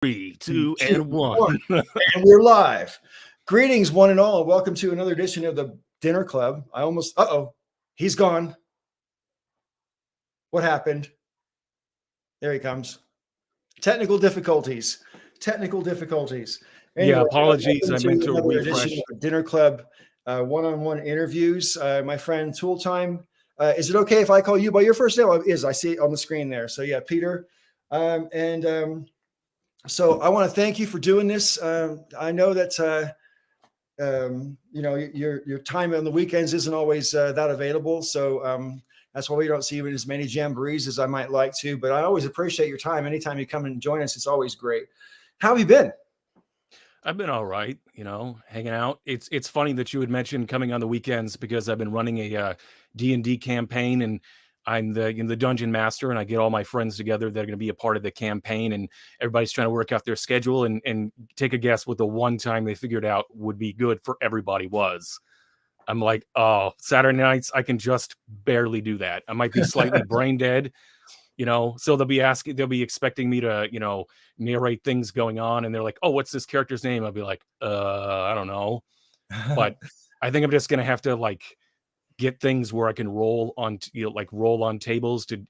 3, 2, and 1. And we're live. Greetings, one and all, and welcome to another edition of the Dinner Club. He's gone. What happened? There he comes. Technical difficulties. Anyway, Apologies. I meant to another refresh. edition of the Dinner Club one-on-one interviews. My friend Tooltime. Is it okay if I call you by your first name? I see it on the screen there. So yeah, Peter. So I want to thank you for doing this. I know that your time on the weekends isn't always that available. So that's why we don't see you in as many jamborees as I might like to. But I always appreciate your time. Anytime you come and join us, it's always great. How have you been? I've been all right, hanging out. It's funny that you had mentioned coming on the weekends because I've been running a D&D campaign, and I'm the dungeon master, and I get all my friends together that are going to be a part of the campaign, and everybody's trying to work out their schedule and take a guess what the one time they figured out would be good for everybody was. I'm like, oh, Saturday nights, I can just barely do that. I might be slightly brain dead, so they'll be expecting me to, narrate things going on. And they're like, oh, what's this character's name? I'll be like, I don't know. But I think I'm just going to have to get things where I can roll on tables to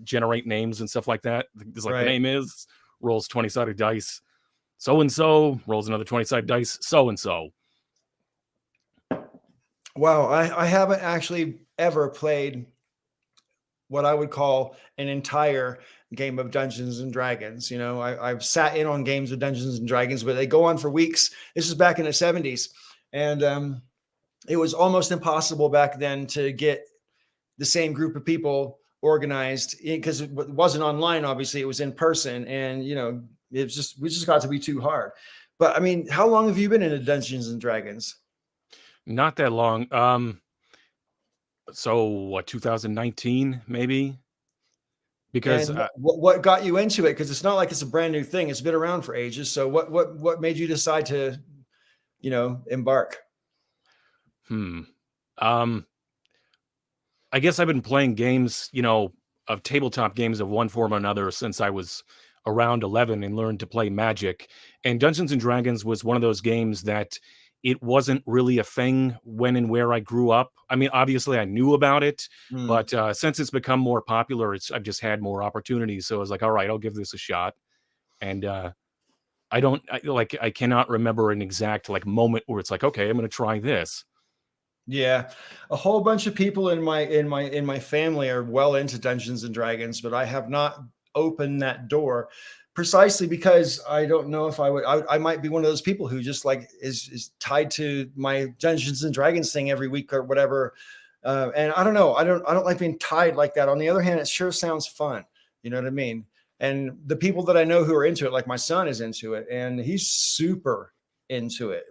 generate names and stuff like that. It's like, right. The name is rolls 20-sided dice. So-and-so rolls another 20-sided dice. So-and-so. Wow. I haven't actually ever played what I would call an entire game of Dungeons and Dragons. I've sat in on games of Dungeons and Dragons, but they go on for weeks. This was back in the 70s. And it was almost impossible back then to get the same group of people organized because it wasn't online. Obviously it was in person, and, we just got to be too hard. But I mean, how long have you been into Dungeons and Dragons? Not that long. So what, 2019 maybe? Because what got you into it? Because it's not like it's a brand new thing. It's been around for ages. So what made you decide to, embark? I guess I've been playing games, of tabletop games of one form or another since I was around 11 and learned to play Magic. And Dungeons and Dragons was one of those games that it wasn't really a thing when and where I grew up. I mean, obviously I knew about it, but since it's become more popular, I've just had more opportunities. So I was like, all right, I'll give this a shot. And I cannot remember an exact moment where it's like, okay, I'm going to try this. Yeah, a whole bunch of people in my family are well into Dungeons and Dragons, but I have not opened that door. Precisely because I don't know if I might be one of those people who just is tied to my Dungeons and Dragons thing every week or whatever. And I don't know. I don't like being tied like that. On the other hand, it sure sounds fun. You know what I mean? And the people that I know who are into it, like my son is into it, and he's super into it.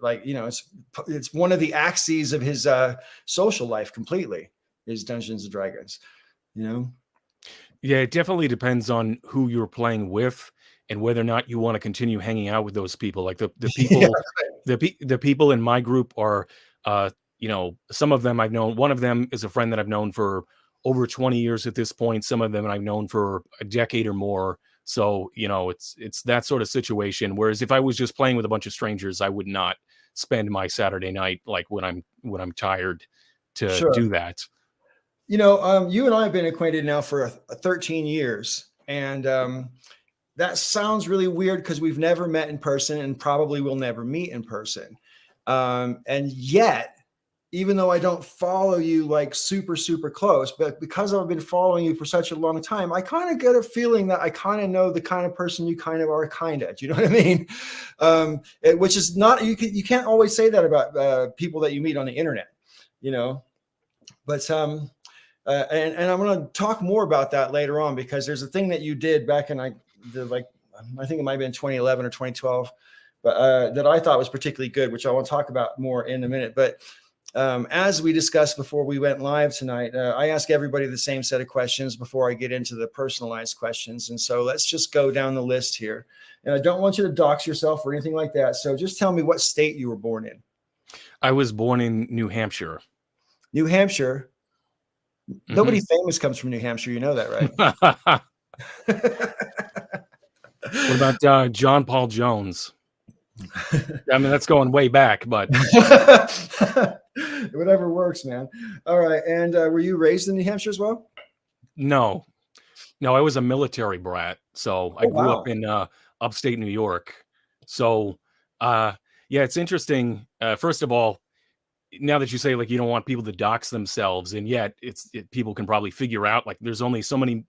It's one of the axes of his social life completely is Dungeons and Dragons, Yeah, it definitely depends on who you're playing with and whether or not you want to continue hanging out with those people. Like the people, the people in my group are, some of them I've known. One of them is a friend that I've known for over 20 years at this point. Some of them I've known for a decade or more. So, it's that sort of situation. Whereas if I was just playing with a bunch of strangers, I would not spend my Saturday night when I'm tired to do that. You and I have been acquainted now for 13 years, and that sounds really weird because we've never met in person and probably will never meet in person. And yet, even though I don't follow you super, super close, but because I've been following you for such a long time, I kind of get a feeling that I kind of know the kind of person you kind of are, kind of. Do you know what I mean? Which is not, you can't always say that about people that you meet on the internet, But and I'm going to talk more about that later on, because there's a thing that you did back in I think it might have been 2011 or 2012, but that I thought was particularly good, which I want to talk about more in a minute. But as we discussed before we went live tonight, I ask everybody the same set of questions before I get into the personalized questions. And so let's just go down the list here. And I don't want you to dox yourself or anything like that. So just tell me what state you were born in. I was born in New Hampshire. New Hampshire? Nobody famous comes from New Hampshire. You know that, right? What about John Paul Jones? I mean, that's going way back, but Whatever works, man. All right. And were you raised in New Hampshire as well? no, no, I was a military brat. So I Oh, grew up wow. in upstate New York. So uh, yeah, it's interesting. First of all, now that you say like you don't want people to dox themselves, and yet people can probably figure out like there's only so many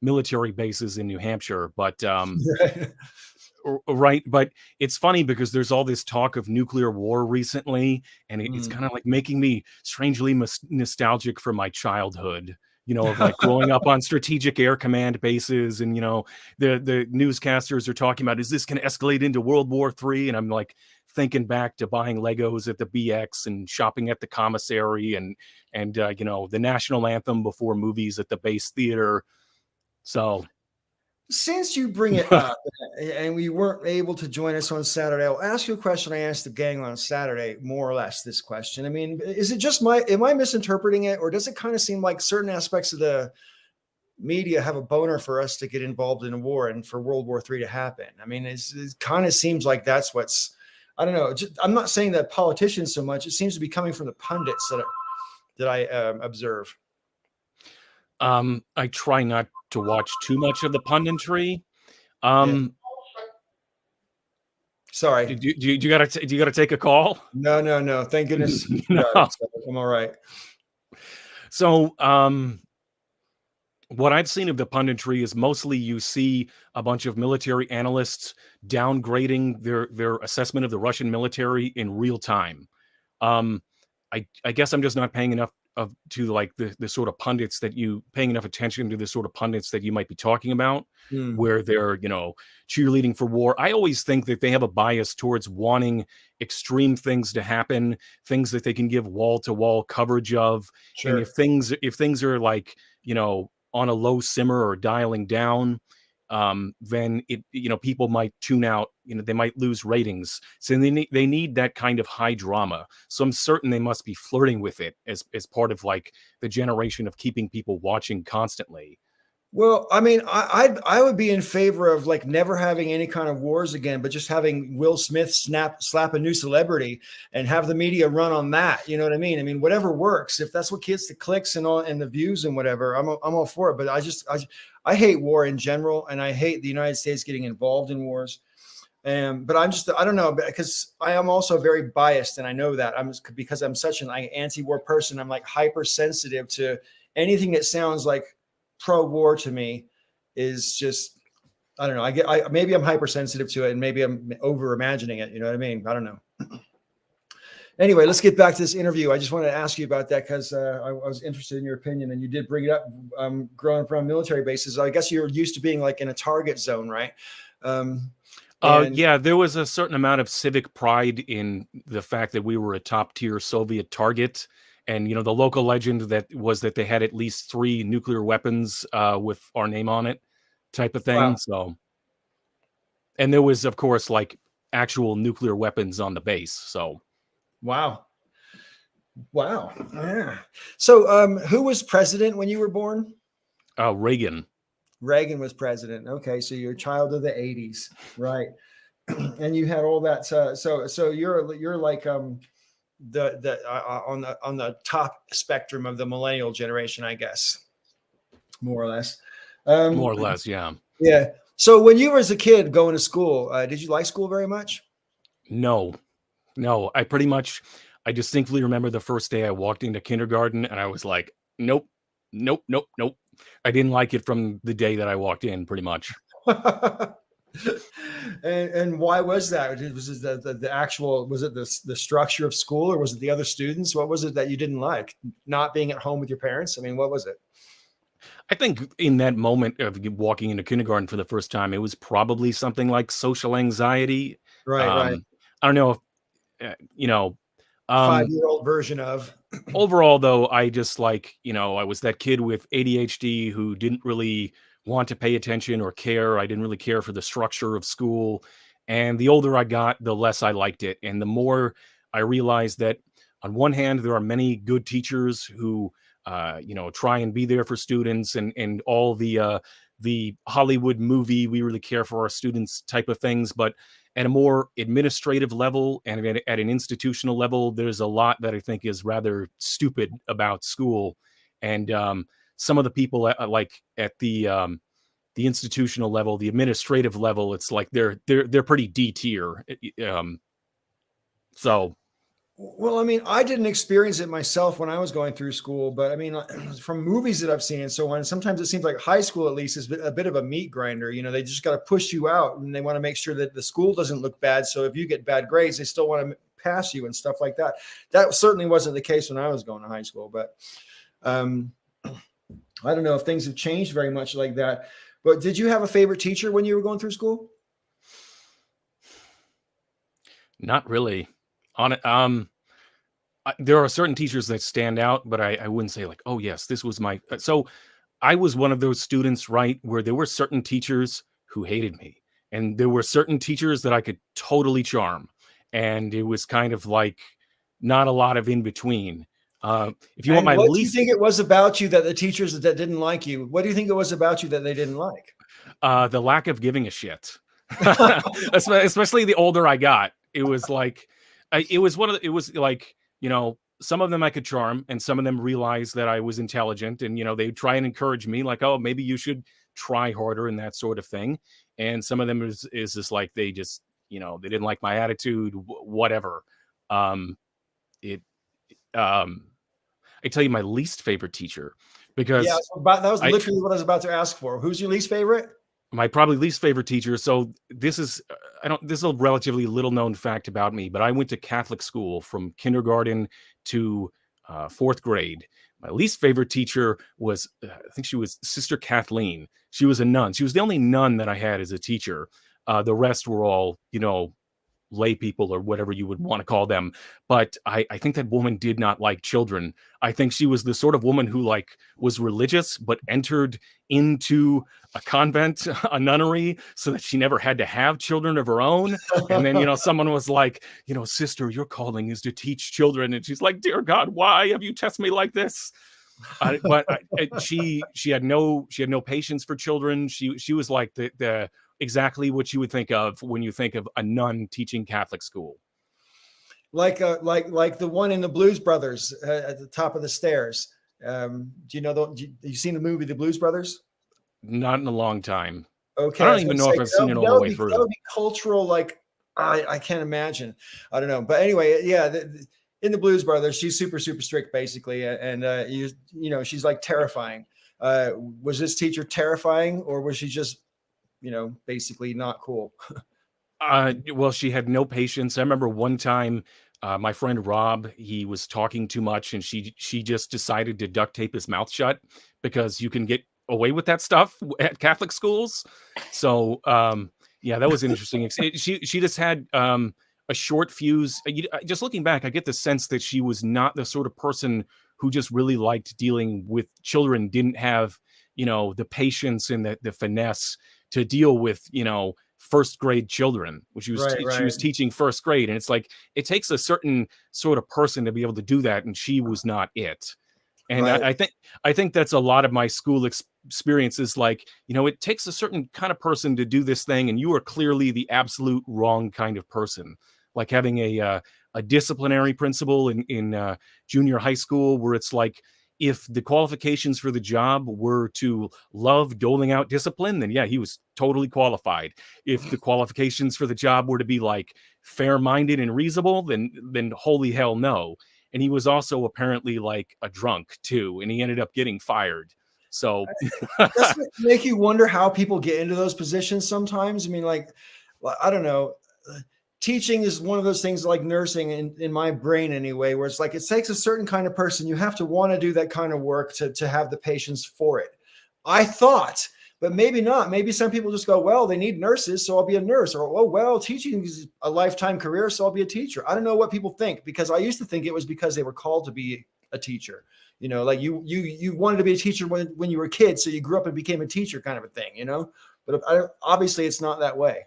military bases in New Hampshire, but Right. right. But it's funny because there's all this talk of nuclear war recently, and it's Mm. kind of like making me strangely nostalgic for my childhood. Of like growing up on strategic air command bases, and the newscasters are talking about, is this going to escalate into World War III? And I'm like thinking back to buying Legos at the BX and shopping at the commissary, and the national anthem before movies at the base theater. So Since you bring it up and we weren't able to join us on Saturday, I'll ask you a question I asked the gang on Saturday, more or less this question. I mean, is it just am I misinterpreting it, or does it kind of seem like certain aspects of the media have a boner for us to get involved in a war and for World War III to happen? I mean, it kind of seems like that's what's, I don't know. I'm not saying that politicians so much. It seems to be coming from the pundits that I observe. I try not to watch too much of the punditry. Yeah. Sorry. Do you gotta take a call? No, no, no. Thank goodness. No. So I'm all right. So, what I've seen of the punditry is mostly you see a bunch of military analysts downgrading their assessment of the Russian military in real time. Um, I guess I'm just not paying enough to like the sort of pundits that you paying enough attention to the sort of pundits that you might be talking about, Mm, where they're cheerleading for war. I always think that they have a bias towards wanting extreme things to happen, things that they can give wall to wall coverage of, and if sure. things are like on a low simmer or dialing down, then people might tune out. They might lose ratings. So they need that kind of high drama. So I'm certain they must be flirting with it as part of like the generation of keeping people watching constantly. Well, I mean, I would be in favor of like never having any kind of wars again, but just having Will Smith slap a new celebrity and have the media run on that. You know what I mean? I mean, whatever works. If that's what gets the clicks and all and the views and whatever, I'm all for it. But I hate war in general, and I hate the United States getting involved in wars. But I don't know, because I am also very biased, and I know that because I'm such an anti-war person. I'm like hypersensitive to anything that sounds like pro-war to me. Is just, I don't know. Maybe I'm hypersensitive to it, and maybe I'm over imagining it. You know what I mean? I don't know. Anyway, let's get back to this interview. I just wanted to ask you about that because I was interested in your opinion, and you did bring it up. Growing up around military bases, I guess you're used to being like in a target zone, right? And Yeah, there was a certain amount of civic pride in the fact that we were a top tier Soviet target. And, the local legend that they had at least 3 nuclear weapons with our name on it type of thing. wow, So, and there was, of course, like actual nuclear weapons on the base. So, wow, wow. Yeah. So, who was president when you were born? Reagan. Reagan was president. Okay, so you're a child of the '80s, right? And you had all that. So you're like the on the top spectrum of the millennial generation, I guess, more or less. More or less, yeah. Yeah. So when you were as a kid going to school, did you like school very much? No, no. I distinctly remember the first day I walked into kindergarten and I was like, nope, nope, nope, nope. I didn't like it from the day that I walked in, pretty much. And why was that? Was it the actual, was it the structure of school, or was it the other students? What was it that you didn't like? Not being at home with your parents? I mean, what was it? I think in that moment of walking into kindergarten for the first time, it was probably something like social anxiety. Right, right. I don't know if, you know, um, 5-year-old version of. overall though, I just like, I was that kid with ADHD who didn't really want to pay attention or care. I didn't really care for the structure of school. And the older I got, the less I liked it. And the more I realized that on one hand, there are many good teachers who, try and be there for students, and all the Hollywood movie, we really care for our students type of things. But at a more administrative level and at an institutional level, there's a lot that I think is rather stupid about school. And some of the people like at the institutional level, the administrative level, it's like they're pretty D tier. So Well, I mean, I didn't experience it myself when I was going through school, but I mean, from movies that I've seen and so on, sometimes it seems like high school at least is a bit of a meat grinder. You know, they just got to push you out and they want to make sure that the school doesn't look bad. So if you get bad grades, they still want to pass you and stuff like that. That certainly wasn't the case when I was going to high school, but I don't know if things have changed very much like that. But did you have a favorite teacher when you were going through school? not really. On it, there are certain teachers that stand out, but I wouldn't say like, oh yes, this was my. So I was one of those students, right, where there were certain teachers who hated me, and there were certain teachers that I could totally charm, and it was kind of like not a lot of in between. If you want And my what do you least, think it was about you that the teachers that didn't like you, what do you think it was about you that they didn't like? the lack of giving a shit, especially the older I got, it was like, it was it was like, some of them I could charm, and some of them realized that I was intelligent, and they'd try and encourage me, like, oh, maybe you should try harder and that sort of thing. And some of them is just like they just, they didn't like my attitude, whatever. Um, it, um, I tell you my least favorite teacher Yeah, because so that was I literally what I was about to ask for. Who's your least favorite? my probably least favorite teacher. So this is I don't this is a relatively little known fact about me, but I went to Catholic school from kindergarten to fourth grade. My least favorite teacher was I think she was Sister Kathleen. She was a nun. She was the only nun that I had as a teacher. The rest were all lay people or whatever you would want to call them. But I think that woman did not like children. I think she was the sort of woman who was religious, but entered into a convent, a nunnery, so that she never had to have children of her own. And then, someone was like, sister, your calling is to teach children. And she's like, dear God, why have you tested me like this? She had no patience for children. She was like the exactly what you would think of when you think of a nun teaching Catholic school. Like the one in the Blues Brothers at the top of the stairs. Do you know you seen the movie The Blues Brothers? Not in a long time. Okay, I I don't was even gonna know say if I've seen it all the way through. that would be cultural. I can't imagine. I don't know, but anyway, yeah. In the Blues Brothers, she's super strict, basically, and she's like terrifying. Was this teacher terrifying, or was she just basically not cool? Well, she had no patience. I remember one time, my friend Rob, he was talking too much, and she just decided to duct tape his mouth shut because you can get away with that stuff at Catholic schools. So, yeah, that was interesting. She just had a short fuse. Just looking back, I get the sense that she was not the sort of person who just really liked dealing with children. Didn't have the patience and the finesse to deal with first grade children, which she was she was teaching first grade, and it's like it takes a certain sort of person to be able to do that, and she was not it. And Right. I think that's a lot of my school experiences. Like, it takes a certain kind of person to do this thing, and you are clearly the absolute wrong kind of person. Like having a disciplinary principal in junior high school, where it's like, if the qualifications for the job were to love doling out discipline, then yeah, he was totally qualified. If the qualifications for the job were to be like fair-minded and reasonable, then holy hell no. And he was also apparently like a drunk too, and he ended up getting fired. So Doesn't it make you wonder how people get into those positions sometimes? I mean, I don't know. Teaching is one of those things like nursing in my brain anyway, where it's like it takes a certain kind of person. You have to want to do that kind of work to have the patience for it. I thought, but maybe not. Maybe some people just go, well, they need nurses, so I'll be a nurse. Or, oh, well, teaching is a lifetime career, so I'll be a teacher. I don't know what people think, because I used to think it was because they were called to be a teacher. Like you wanted to be a teacher when you were a kid, so you grew up and became a teacher, kind of a thing. But obviously it's not that way.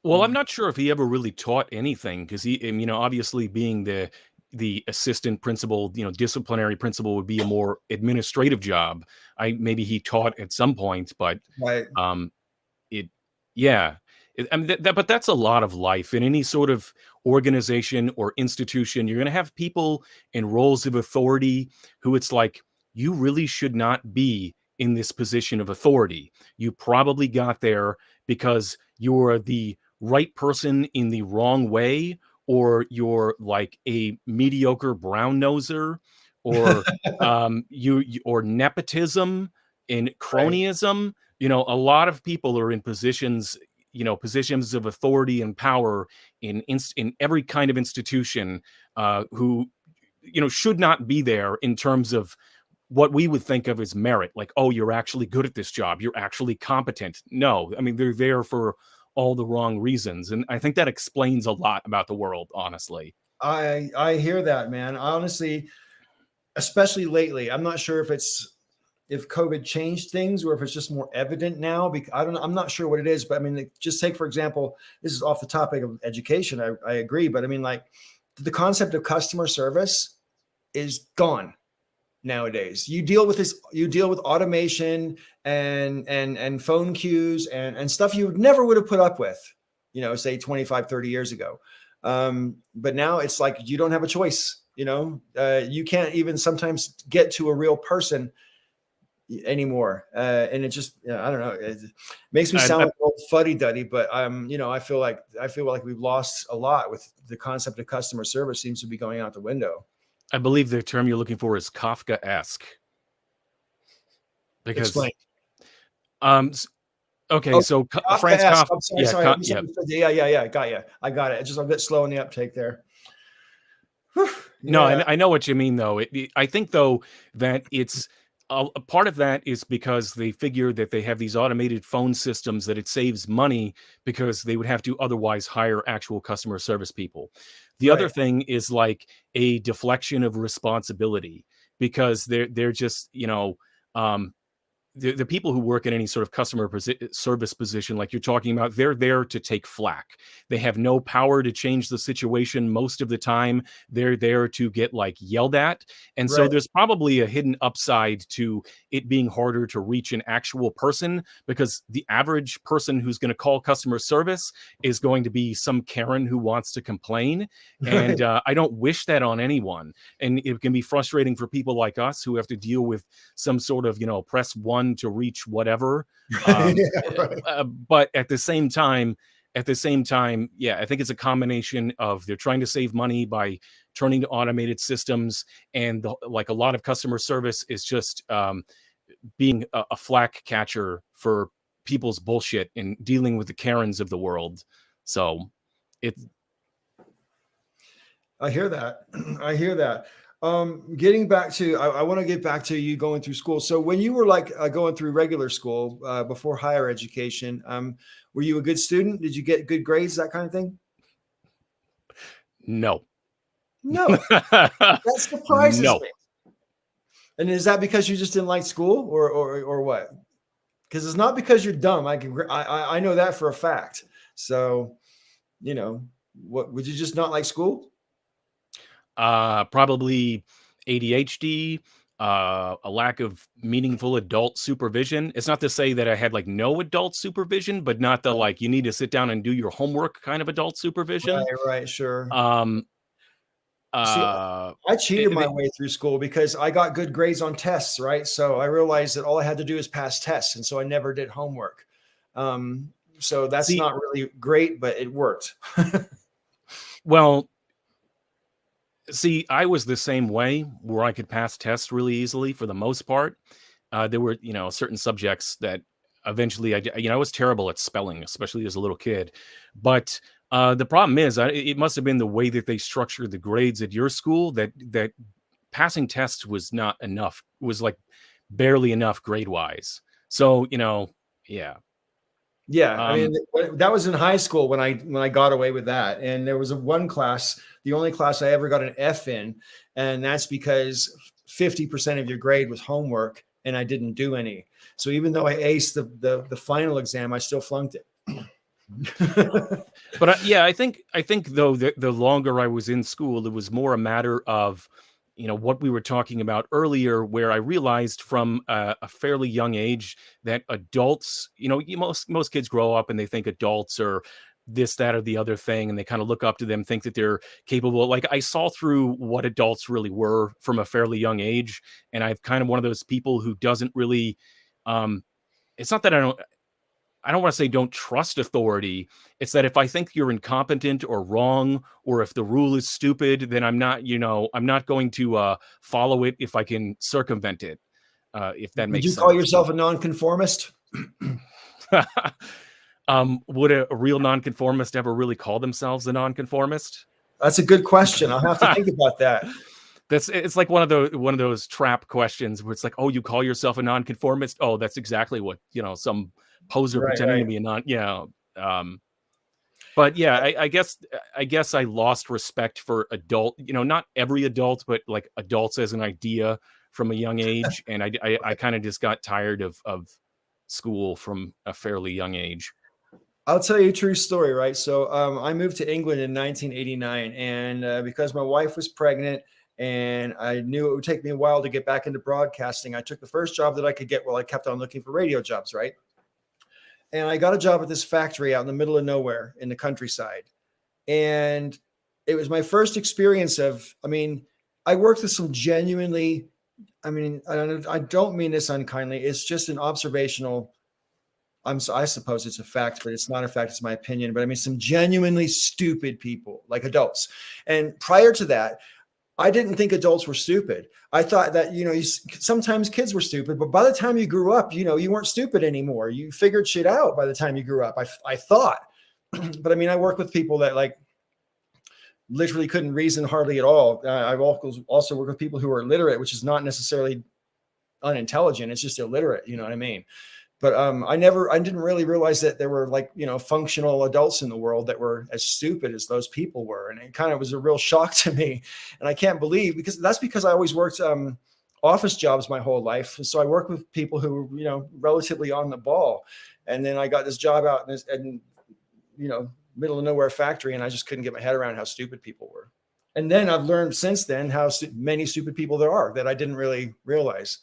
well, I'm not sure if he ever really taught anything, because he, obviously being the the assistant principal, disciplinary principal would be a more administrative job. Maybe he taught at some point, but Right. um, it, yeah. I mean, but that's a lot of life in any sort of organization or institution. You're going to have people in roles of authority who it's like, you really should not be in this position of authority. You probably got there because you're the right person in the wrong way, or you're like a mediocre brown noser, or or nepotism and Right. cronyism. A lot of people are in positions of authority and power in every kind of institution, who should not be there in terms of what we would think of as merit. Like, oh, you're actually good at this job, you're actually competent. No, I mean, they're there for all the wrong reasons, and I think that explains a lot about the world, honestly. I hear that, man. Honestly, especially lately, I'm not sure if COVID changed things or if it's just more evident now. Because I don't know, I'm not sure what it is, but I mean, just take for example, this is off the topic of education. I agree, but I mean, like, the concept of customer service is gone nowadays. You deal with automation and phone queues and stuff you never would have put up with, say 25, 30 years ago. But now it's like you don't have a choice. You can't even sometimes get to a real person anymore. And it just, I don't know. It makes me sound like old fuddy duddy, but I feel like we've lost a lot with the concept of customer service seems to be going out the window. I believe the term you're looking for is Kafka-esque. Because Explain. Okay, so Franz Kafka. I'm sorry. Yeah. Got you. I got it. It's just a bit slow in the uptake there. No, I know what you mean, though. I think, though, that it's a part of that is because they figure that they have these automated phone systems, that it saves money because they would have to otherwise hire actual customer service people. The other thing is like a deflection of responsibility, because they're just, the people who work in any sort of customer service position, like you're talking about, they're there to take flack. They have no power to change the situation most of the time. They're there to get like yelled at. And so there's probably a hidden upside to it being harder to reach an actual person, because the average person who's going to call customer service is going to be some Karen who wants to complain. And I don't wish that on anyone. And it can be frustrating for people like us who have to deal with some sort of, press one to reach whatever. But at the same time, yeah, I think it's a combination of they're trying to save money by turning to automated systems, and like a lot of customer service is just being a flack catcher for people's bullshit and dealing with the Karens of the world. So I hear that. I hear that. Getting back to, I want to get back to you going through school. So when you were like going through regular school before higher education, were you a good student? Did you get good grades, that kind of thing? No. That surprises me. And is that because you just didn't like school, or what? Because it's not because you're dumb. I know that for a fact. So, what would you just not like school? Probably ADHD, a lack of meaningful adult supervision. It's not to say that I had like no adult supervision, but not the like you need to sit down and do your homework kind of adult supervision. Right, sure. See, I cheated my way through school because I got good grades on tests, right? So I realized that all I had to do is pass tests, and so I never did homework. So that's not really great, but it worked. Well, see, I was the same way, where I could pass tests really easily for the most part. There were, certain subjects that eventually I was terrible at spelling, especially as a little kid. But the problem is, it must have been the way that they structured the grades at your school that passing tests was not enough. It was like barely enough grade wise. So, yeah. Yeah, I mean, that was in high school when I got away with that. And there was one class, the only class I ever got an F in, and that's because 50% of your grade was homework, and I didn't do any. So even though I aced the final exam, I still flunked it. But yeah, I think though the longer I was in school, it was more a matter of, what we were talking about earlier, where I realized from a fairly young age that adults, most kids grow up and they think adults are this, that, or the other thing, and they kind of look up to them, think that they're capable. Like I saw through what adults really were from a fairly young age, and I'm kind of one of those people who doesn't really. It's not that I don't want to say don't trust authority. It's that if I think you're incompetent or wrong, or if the rule is stupid, then I'm not going to follow it if I can circumvent it. If that Would makes you call sense. yourself a nonconformist? Would a real nonconformist ever really call themselves a nonconformist? That's a good question. I'll have to think about that. It's like one of those trap questions where it's like, oh, you call yourself a nonconformist? Oh, that's exactly what some poser Right, pretending right. to be a non. Yeah. But yeah, I guess I lost respect for adult. Not every adult, but like adults as an idea from a young age, and I kind of just got tired of school from a fairly young age. I'll tell you a true story, right? So I moved to England in 1989, and because my wife was pregnant and I knew it would take me a while to get back into broadcasting, I took the first job that I could get while I kept on looking for radio jobs, right? And I got a job at this factory out in the middle of nowhere in the countryside. And it was my first experience I worked with some genuinely, I don't mean this unkindly. It's just an observational. I suppose it's a fact, but it's not a fact. It's my opinion. But I mean, some genuinely stupid people, like adults. And prior to that, I didn't think adults were stupid. I thought that, sometimes kids were stupid, but by the time you grew up, you weren't stupid anymore. You figured shit out by the time you grew up. I thought, but I mean, I work with people that like literally couldn't reason hardly at all. I've also worked with people who are illiterate, which is not necessarily unintelligent. It's just illiterate. You know what I mean? But I didn't really realize that there were functional adults in the world that were as stupid as those people were. And it kind of was a real shock to me. And I can't believe, because I always worked office jobs my whole life. So I worked with people who were, relatively on the ball. And then I got this job out in middle of nowhere factory, and I just couldn't get my head around how stupid people were. And then I've learned since then how many stupid people there are that I didn't really realize.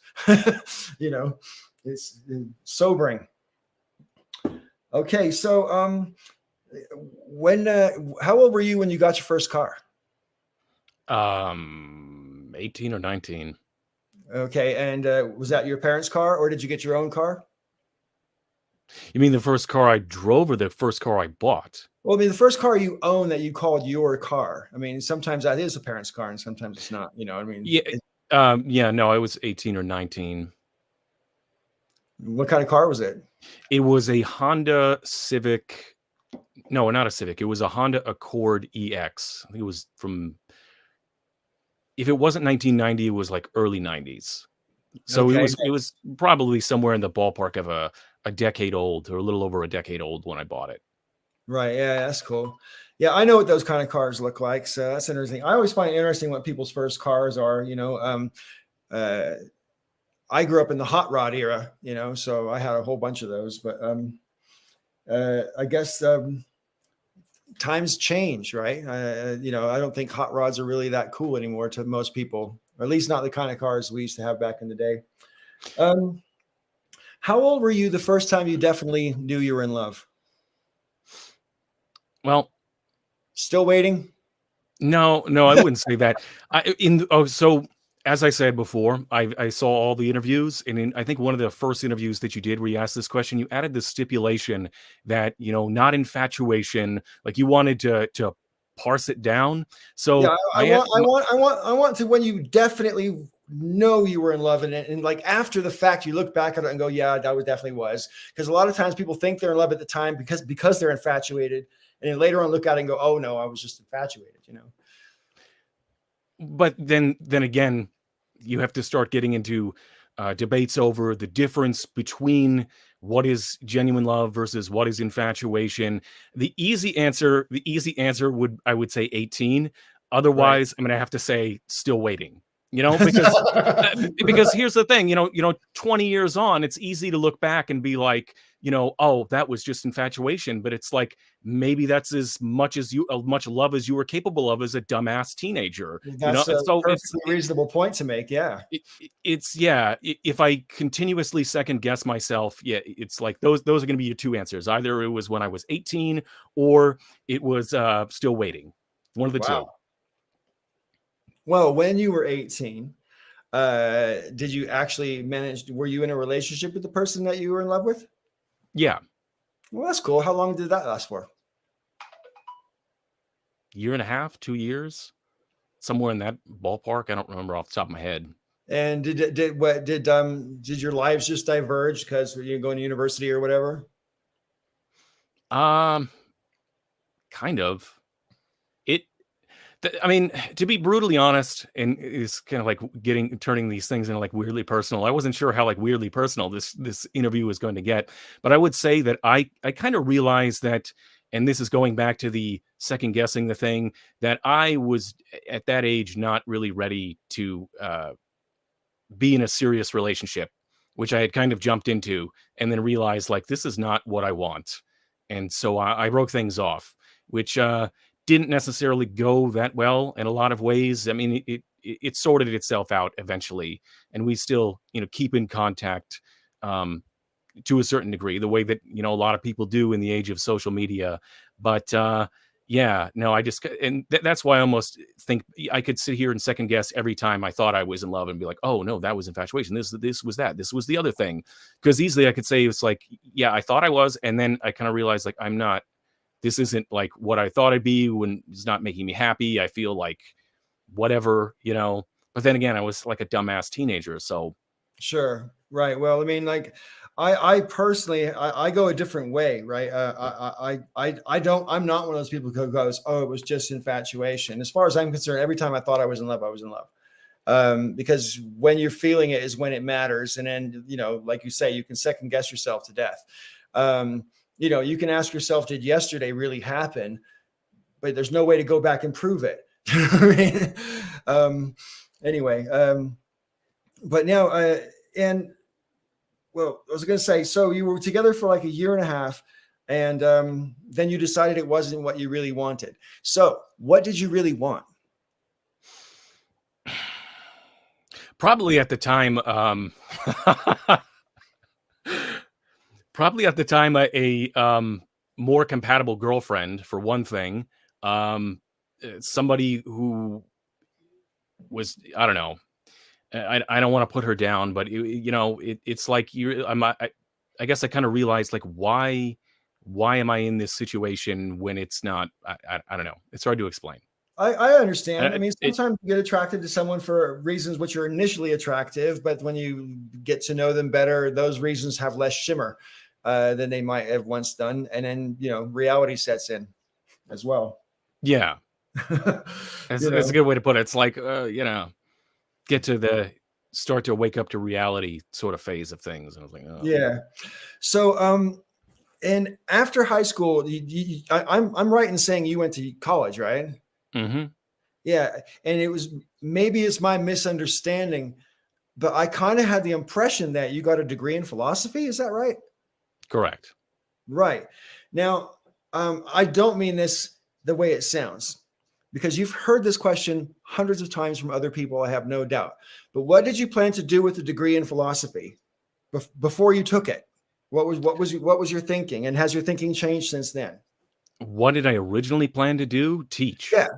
It's sobering. Okay, so how old were you when you got your first car? 18 or 19. Okay, and was that your parents' car, or did you get your own car? You mean the first car I drove or the first car I bought? Well, I mean, the first car you own that you called your car. I mean, sometimes that is a parent's car, and sometimes it's not. I mean, yeah, no, I was 18 or 19. What kind of car was it? It was a Honda Civic. No, not a Civic. It was a Honda Accord EX. I think it was if it wasn't 1990, it was like early 90s. So Okay. it was probably somewhere in the ballpark of a decade old, or a little over a decade old when I bought it. Right. Yeah, that's cool. Yeah, I know what those kind of cars look like. So that's interesting. I always find it interesting what people's first cars are. I grew up in the hot rod era, so I had a whole bunch of those. But I guess times change, right? I don't think hot rods are really that cool anymore to most people, or at least not the kind of cars we used to have back in the day. How old were you the first time you definitely knew you were in love? Well, still waiting? No, I wouldn't say that. So as I said before, I saw all the interviews, and I think one of the first interviews that you did where you asked this question, you added the stipulation that, not infatuation, like you wanted to parse it down. So yeah, I want to, when you definitely know you were in love, and like after the fact, you look back at it and go, yeah, that definitely was. Because a lot of times people think they're in love at the time because they're infatuated, and then later on look at it and go, oh no, I was just infatuated, But then again, you have to start getting into debates over the difference between what is genuine love versus what is infatuation. The easy answer I would say 18. Otherwise, right. I'm going to have to say still waiting. Because because here's the thing, 20 years on, it's easy to look back and be like, oh, that was just infatuation. But it's like, maybe that's as much love as you were capable of as a dumbass teenager. That's a So perfectly reasonable point to make. Yeah. it's yeah. If I continuously second guess myself, yeah, it's like those are going to be your two answers. Either it was when I was 18, or it was still waiting. One of the two. Wow. Well, when you were 18, did you actually manage? Were you in a relationship with the person that you were in love with? Yeah. Well, that's cool. How long did that last for? Year and a half, 2 years, somewhere in that ballpark. I don't remember off the top of my head. And did your lives just diverge because you're going to university or whatever? Kind of. I mean, to be brutally honest, and it's kind of like turning these things into like weirdly personal. I wasn't sure how like weirdly personal this interview was going to get, but I would say that I kind of realized that, and this is going back to the second guessing the thing, that I was at that age not really ready to be in a serious relationship, which I had kind of jumped into, and then realized like this is not what I want, and so I broke things off, which didn't necessarily go that well in a lot of ways. I mean, it sorted itself out eventually, and we still keep in contact to a certain degree, the way that a lot of people do in the age of social media. But yeah, no, I just and that's why I almost think I could sit here and second guess every time I thought I was in love and be like, oh no, that was infatuation. This was that. This was the other thing. Because easily I could say it's like, yeah, I thought I was, and then I kind of realized like I'm not. This isn't like what I thought I'd be. When it's not making me happy, I feel like whatever. But then again, I was like a dumbass teenager, so. Sure. Right. Well, I mean, like, I personally, I go a different way, right? I'm not one of those people who goes, oh, it was just infatuation. As far as I'm concerned, every time I thought I was in love, I was in love. Because when you're feeling it is when it matters. And then, like you say, you can second guess yourself to death. You can ask yourself, did yesterday really happen? But there's no way to go back and prove it. Anyway, but now, and well, I was going to say, so you were together for like a year and a half, and then you decided it wasn't what you really wanted. So what did you really want? Probably at the time, a more compatible girlfriend, for one thing. Somebody who was, I don't know. I don't want to put her down, but it's like I guess I kind of realized like why am I in this situation when it's not? I don't know. It's hard to explain. I understand. I mean, sometimes you get attracted to someone for reasons which are initially attractive, but when you get to know them better, those reasons have less shimmer than they might have once done. And then, reality sets in as well. Yeah. That's a good way to put it. It's like, get to start to wake up to reality sort of phase of things. And I was like, oh. Yeah. So, and after high school, I'm right in saying you went to college, right? Mm-hmm. Yeah. And maybe it's my misunderstanding, but I kind of had the impression that you got a degree in philosophy. Is that right? Correct. Right. Now, I don't mean this the way it sounds, because you've heard this question hundreds of times from other people, I have no doubt. But what did you plan to do with the degree in philosophy before you took it? What was your thinking, and has your thinking changed since then? What did I originally plan to do? Teach. Yeah.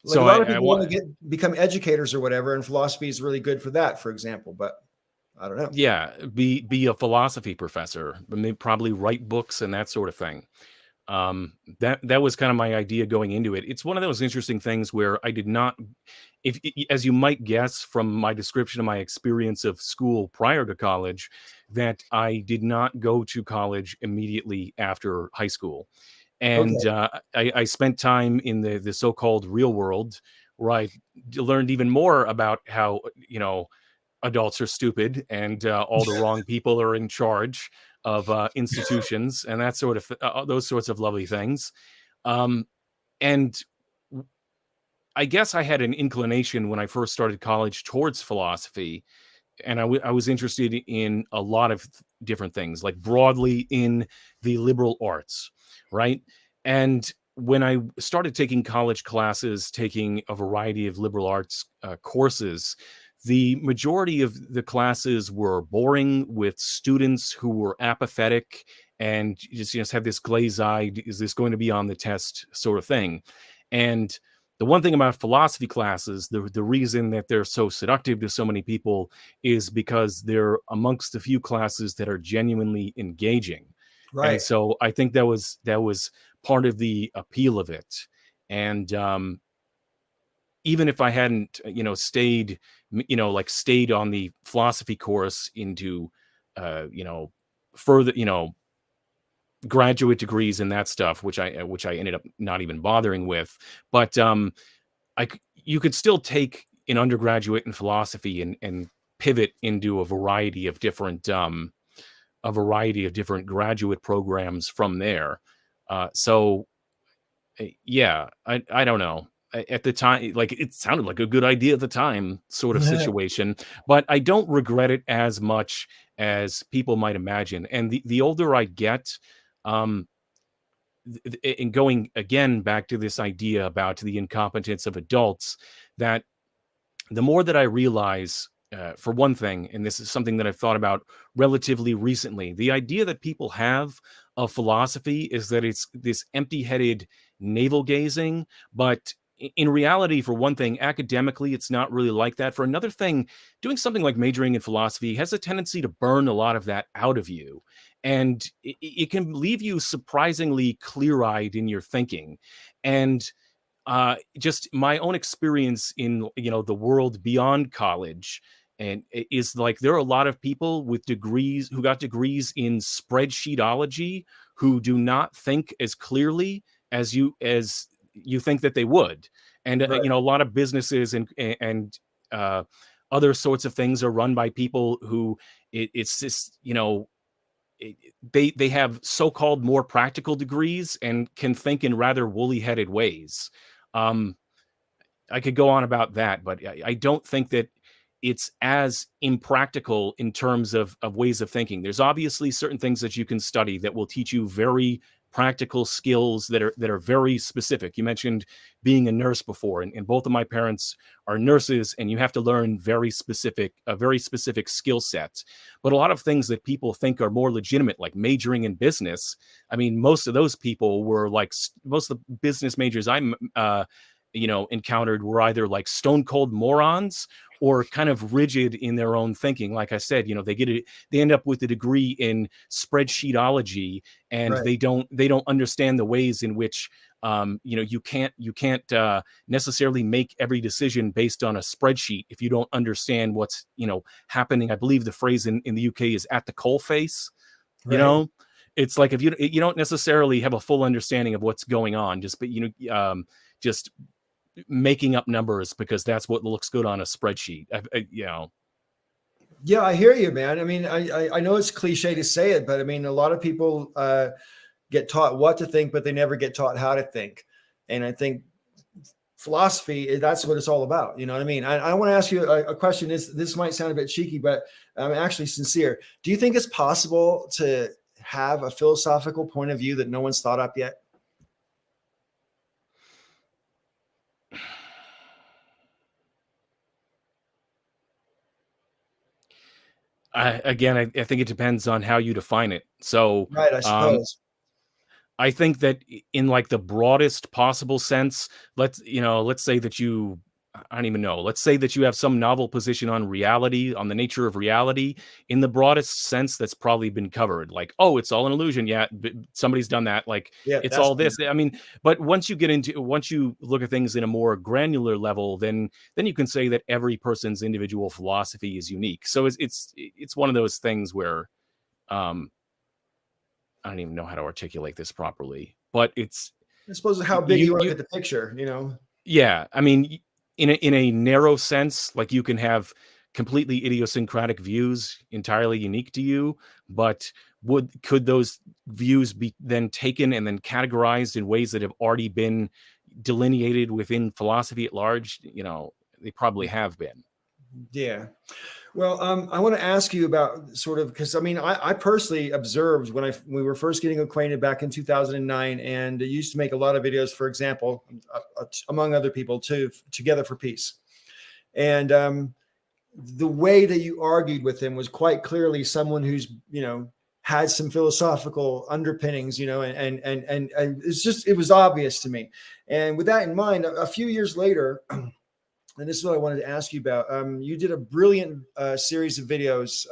Like So a lot of people want to become educators or whatever, and philosophy is really good for that, for example. But I don't know. Yeah, be a philosophy professor, probably write books and that sort of thing. That was kind of my idea going into it. It's one of those interesting things where I did not, as you might guess from my description of my experience of school prior to college, that I did not go to college immediately after high school. And I spent time in the so-called real world, where I learned even more about how, adults are stupid, and all the wrong people are in charge of institutions and that sort of those sorts of lovely things. And I guess I had an inclination when I first started college towards philosophy, and I was interested in a lot of different things, like broadly in the liberal arts, right? And when I started taking college classes, taking a variety of liberal arts courses, the majority of the classes were boring with students who were apathetic and just have this glazed eye. Is this going to be on the test sort of thing? And the one thing about philosophy classes, the reason that they're so seductive to so many people is because they're amongst the few classes that are genuinely engaging. And Right. so I think that was part of the appeal of it. And even if I hadn't, stayed, like stayed on the philosophy course into, further, graduate degrees and that stuff, which I ended up not even bothering with. But you could still take an undergraduate in philosophy and pivot into a variety of different graduate programs from there. So yeah, I don't know. At the time, like it sounded like a good idea at the time, sort of situation, but I don't regret it as much as people might imagine. And the older I get, um, and going again back to this idea about the incompetence of adults, that the more that I realize, for one thing, and this is something that I've thought about relatively recently, the idea that people have of philosophy is that it's this empty headed navel gazing. But in reality, for one thing, academically, it's not really like that. For another thing, doing something like majoring in philosophy has a tendency to burn a lot of that out of you. And it can leave you surprisingly clear eyed in your thinking. And just my own experience in the world beyond college, and is like there are a lot of people with degrees who got degrees in spreadsheetology who do not think as clearly as you think that they would. And Right. a lot of businesses and uh, other sorts of things are run by people who it's this they have so-called more practical degrees and can think in rather woolly-headed ways. Um, I could go on about that, but I don't think that it's as impractical in terms of ways of thinking. There's obviously certain things that you can study that will teach you very practical skills that are very specific. You mentioned being a nurse before, and both of my parents are nurses, and you have to learn a very specific skill sets. But a lot of things that people think are more legitimate, like majoring in business, I mean, most of those people were like most of the business majors I'm encountered were either like stone cold morons or kind of rigid in their own thinking. Like I said, they end up with a degree in spreadsheetology, and Right. they don't understand the ways in which you can't necessarily make every decision based on a spreadsheet if you don't understand what's happening. I believe the phrase in the UK is at the coal face. you Right. know it's like if you don't necessarily have a full understanding of what's going on, just making up numbers because that's what looks good on a spreadsheet. Yeah, I hear you, man. I mean, I know it's cliche to say it, but I mean, a lot of people get taught what to think, but they never get taught how to think. And I think philosophy, that's what it's all about. You know what I mean? I want to ask you a question. This might sound a bit cheeky, but I'm actually sincere. Do you think it's possible to have a philosophical point of view that no one's thought up yet? I think it depends on how you define it. So Right, I suppose. I think that in like the broadest possible sense, let's say that I don't even know. Let's say that you have some novel position on reality, on the nature of reality. In the broadest sense, that's probably been covered. Like, oh, it's all an illusion. Yeah, somebody's done that. Like, Yeah, it's that's all this. I mean, but once you look at things in a more granular level, then you can say that every person's individual philosophy is unique. So it's one of those things where um, I don't even know how to articulate this properly, but it's I suppose how big you you want to you look at the picture, you know? yeah, I mean, in a narrow sense, like you can have completely idiosyncratic views entirely unique to you, but could those views be then taken and then categorized in ways that have already been delineated within philosophy at large, they probably have been. Yeah. Well, I want to ask you about sort of, because I mean, I personally observed when we were first getting acquainted back in 2009, and I used to make a lot of videos, for example, among other people, too, Together for Peace. And the way that you argued with him was quite clearly someone who's, had some philosophical underpinnings, and it was obvious to me. And with that in mind, a few years later, and this is what I wanted to ask you about. You did a brilliant series of videos,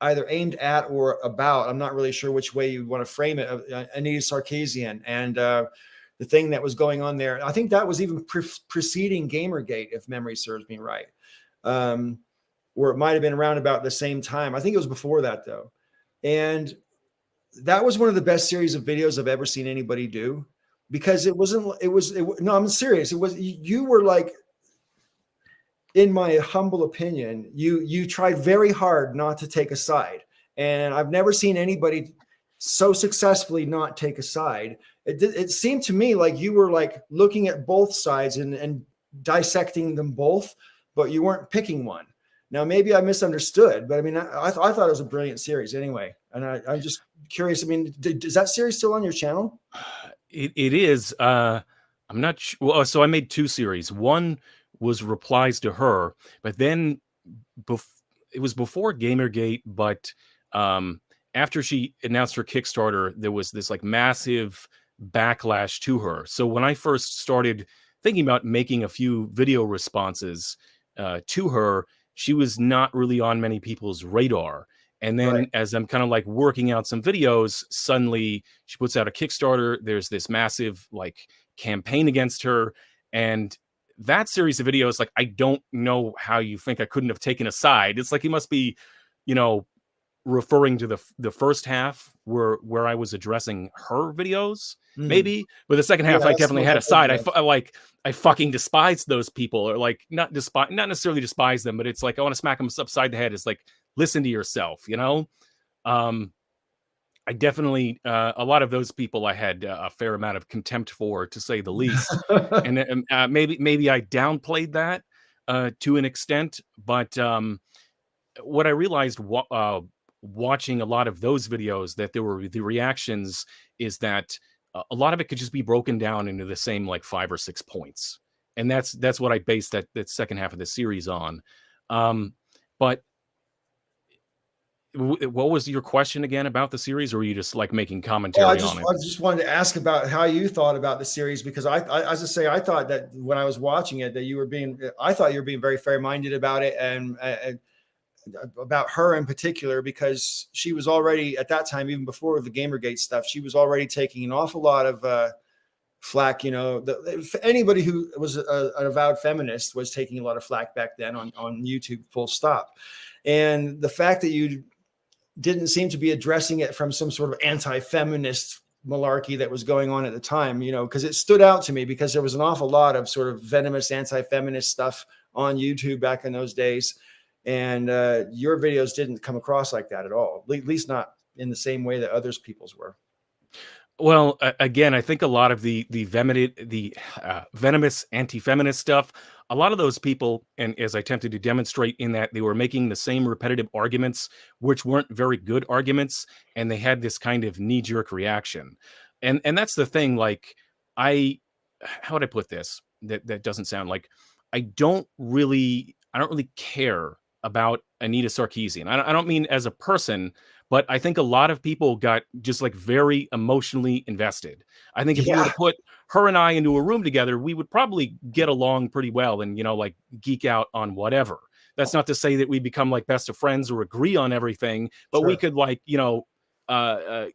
either aimed at or about, I'm not really sure which way you want to frame it, Aydah Sarkeesian and the thing that was going on there. I think that was even preceding Gamergate, if memory serves me right. Or it might have been around about the same time. I think it was before that, though. And that was one of the best series of videos I've ever seen anybody do. Because no, I'm serious. You were like, in my humble opinion, you tried very hard not to take a side. And I've never seen anybody so successfully not take a side. It seemed to me like you were like looking at both sides and dissecting them both, but you weren't picking one. Now, maybe I misunderstood, but I mean, I thought it was a brilliant series anyway. And I'm just curious. I mean, is that series still on your channel? It is. I'm not sure. Well, so I made 2 series. One was replies to her, but then it was before Gamergate, but after she announced her Kickstarter, there was this like massive backlash to her. So when I first started thinking about making a few video responses to her, she was not really on many people's radar. And then Right. as I'm kind of like working out some videos, suddenly she puts out a Kickstarter. There's this massive like campaign against her. And that series of videos, like, I don't know how you think I couldn't have taken a side. It's like he must be, referring to the first half where I was addressing her videos, maybe. But the second half, Yeah, I that's definitely what had I a side. think I fucking despise those people, or like not necessarily despise them, but it's like I want to smack them upside the head. It's like, listen to yourself, I definitely a lot of those people I had a fair amount of contempt for, to say the least. of. And maybe I downplayed that to an extent, but what I realized watching a lot of those videos, that there were the reactions, is that a lot of it could just be broken down into the same like 5 or 6 points, and that's what I based that second half of the series on. But what was your question again about the series, or were you just like making Well, commentary on it? I just wanted to ask about how you thought about the series, because as I say, I thought that when I was watching it, that I thought you were being very fair-minded about it, and about her in particular, because she was already at that time, even before the Gamergate stuff, she was already taking an awful lot of flack. Anybody who was an avowed feminist was taking a lot of flack back then on YouTube, full stop. And the fact that you didn't seem to be addressing it from some sort of anti-feminist malarkey that was going on at the time, because it stood out to me, because there was an awful lot of sort of venomous anti-feminist stuff on YouTube back in those days. And your videos didn't come across like that at all, at least not in the same way that others people's were. Well, again, I think a lot of the venomous anti-feminist stuff, a lot of those people, and as I attempted to demonstrate in that, they were making the same repetitive arguments, which weren't very good arguments, and they had this kind of knee-jerk reaction. And that's the thing. Like, how would I put this? That doesn't sound like, I don't really care about Aydah Sarkeesian. I don't mean as a person, but I think a lot of people got just like very emotionally invested. I think if you were Yeah, to put her and I into a room together, we would probably get along pretty well and, like geek out on whatever. That's not to say that we become like best of friends or agree on everything, but we sure. could like, uh, uh,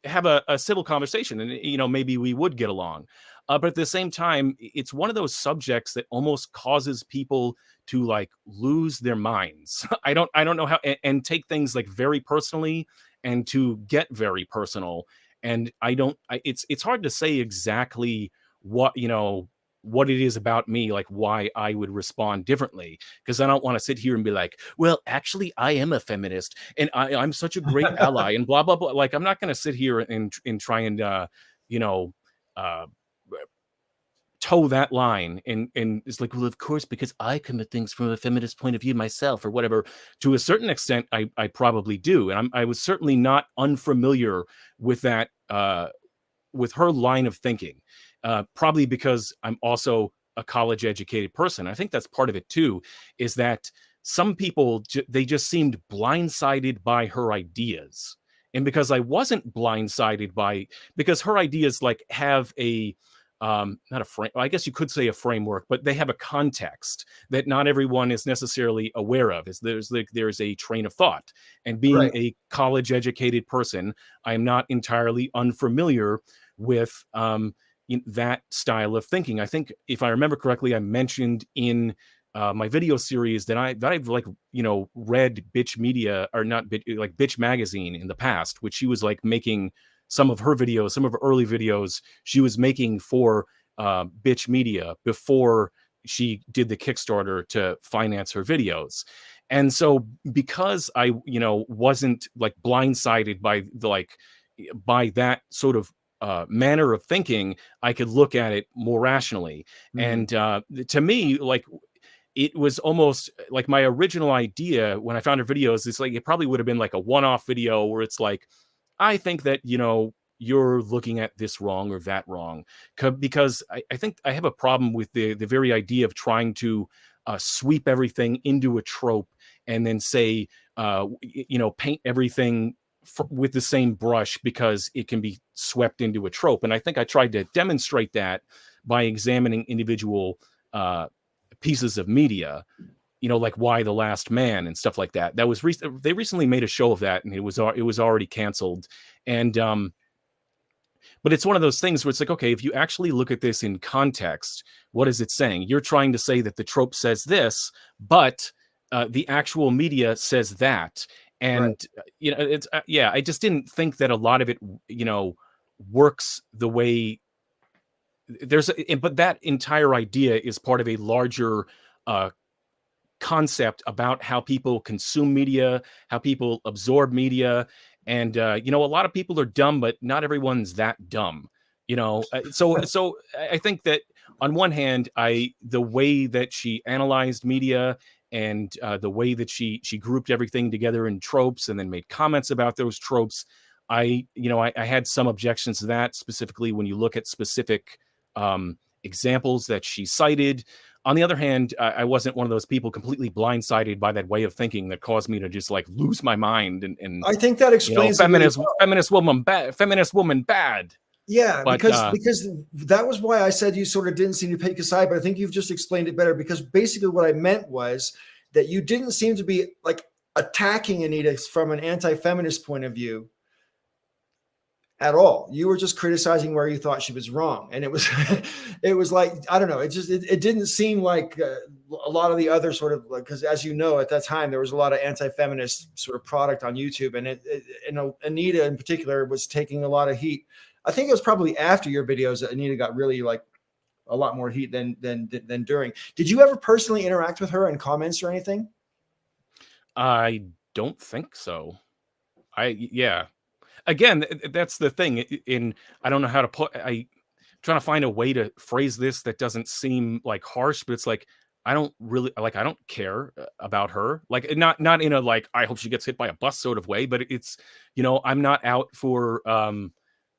have a civil conversation, and maybe we would get along. But at the same time, it's one of those subjects that almost causes people to like lose their minds. I don't know how, and take things like very personally, and to get very personal. And it's hard to say exactly what it is about me, like why I would respond differently, because I don't want to sit here and be like, well, actually, I am a feminist and I'm such a great ally and blah blah blah. Like, I'm not going to sit here and try and uh, toe that line, and it's like, well, of course, because I come at things from a feminist point of view myself or whatever. To a certain extent, I probably do, and I was certainly not unfamiliar with that, with her line of thinking, probably because I'm also a college educated person. I think that's part of it too, is that some people, they just seemed blindsided by her ideas. And because I wasn't blindsided by, because her ideas like have a, not a frame, I guess you could say a framework, but they have a context that not everyone is necessarily aware of. Is there's a train of thought, and being Right. a college educated person, I am not entirely unfamiliar with that style of thinking. I think if I remember correctly, I mentioned in my video series that I've like, read Bitch Media, or not Bitch, like Bitch Magazine in the past, which she was like making some of her videos, some of her early videos she was making for Bitch Media before she did the Kickstarter to finance her videos. And so because I, wasn't like blindsided by by that sort of manner of thinking, I could look at it more rationally. Mhm. And to me, like, it was almost like my original idea when I found her videos. It's like, it probably would have been like a one-off video where it's like, I think that, you're looking at this wrong or that wrong. Because I think I have a problem with the very idea of trying to sweep everything into a trope and then say, paint everything with the same brush because it can be swept into a trope. And I think I tried to demonstrate that by examining individual pieces of media, like Why the Last Man and stuff like that. That was they recently made a show of that, and it was already canceled. And but it's one of those things where it's like, okay, if you actually look at this in context, what is it saying? You're trying to say that the trope says this, but the actual media says that. Right. And it's yeah, I just didn't think that a lot of it, works the way but that entire idea is part of a larger uh, concept about how people consume media, how people absorb media. And a lot of people are dumb, but not everyone's that dumb. So I think that on one hand, the way that she analyzed media, and the way that she grouped everything together in tropes and then made comments about those tropes, I had some objections to that, specifically when you look at specific examples that she cited. On the other hand, I wasn't one of those people completely blindsided by that way of thinking that caused me to just like lose my mind and I think that explains it really well. feminist woman bad. Yeah, But because that was why I said you sort of didn't seem to pick a side, but I think you've just explained it better, because basically what I meant was that you didn't seem to be like attacking Anita from an anti-feminist point of view at all. You were just criticizing where you thought she was wrong. And it was it was like, I don't know, it didn't seem like a lot of the other sort of, like, because as you know, at that time there was a lot of anti-feminist sort of product on YouTube, and Anita in particular was taking a lot of heat. I think it was probably after your videos that Anita got really like a lot more heat than during. Did you ever personally interact with her in comments or anything? I don't think so. Yeah. Again, that's the thing. I don't know how to put. Trying to find a way to phrase this that doesn't seem like harsh, but it's like, I don't really like. I don't care about her. Like, not in a like, I hope she gets hit by a bus sort of way, but it's, I'm not out for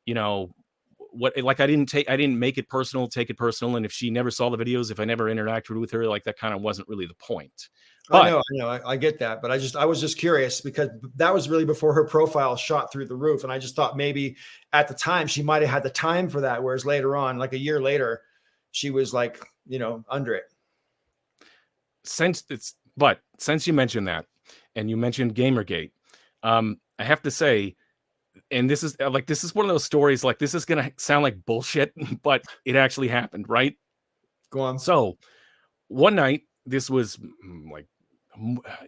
you know what, like, I didn't make it personal, take it personal. And if she never saw the videos, if I never interacted with her, like, that kind of wasn't really the point. But I get that, but I was just curious because that was really before her profile shot through the roof, and I just thought maybe at the time she might have had the time for that, whereas later on, like a year later, she was like, under it. since you mentioned that, and you mentioned Gamergate, I have to say, and this is one of those stories, like, this is gonna sound like bullshit, but it actually happened, right? Go on. So one night, this was like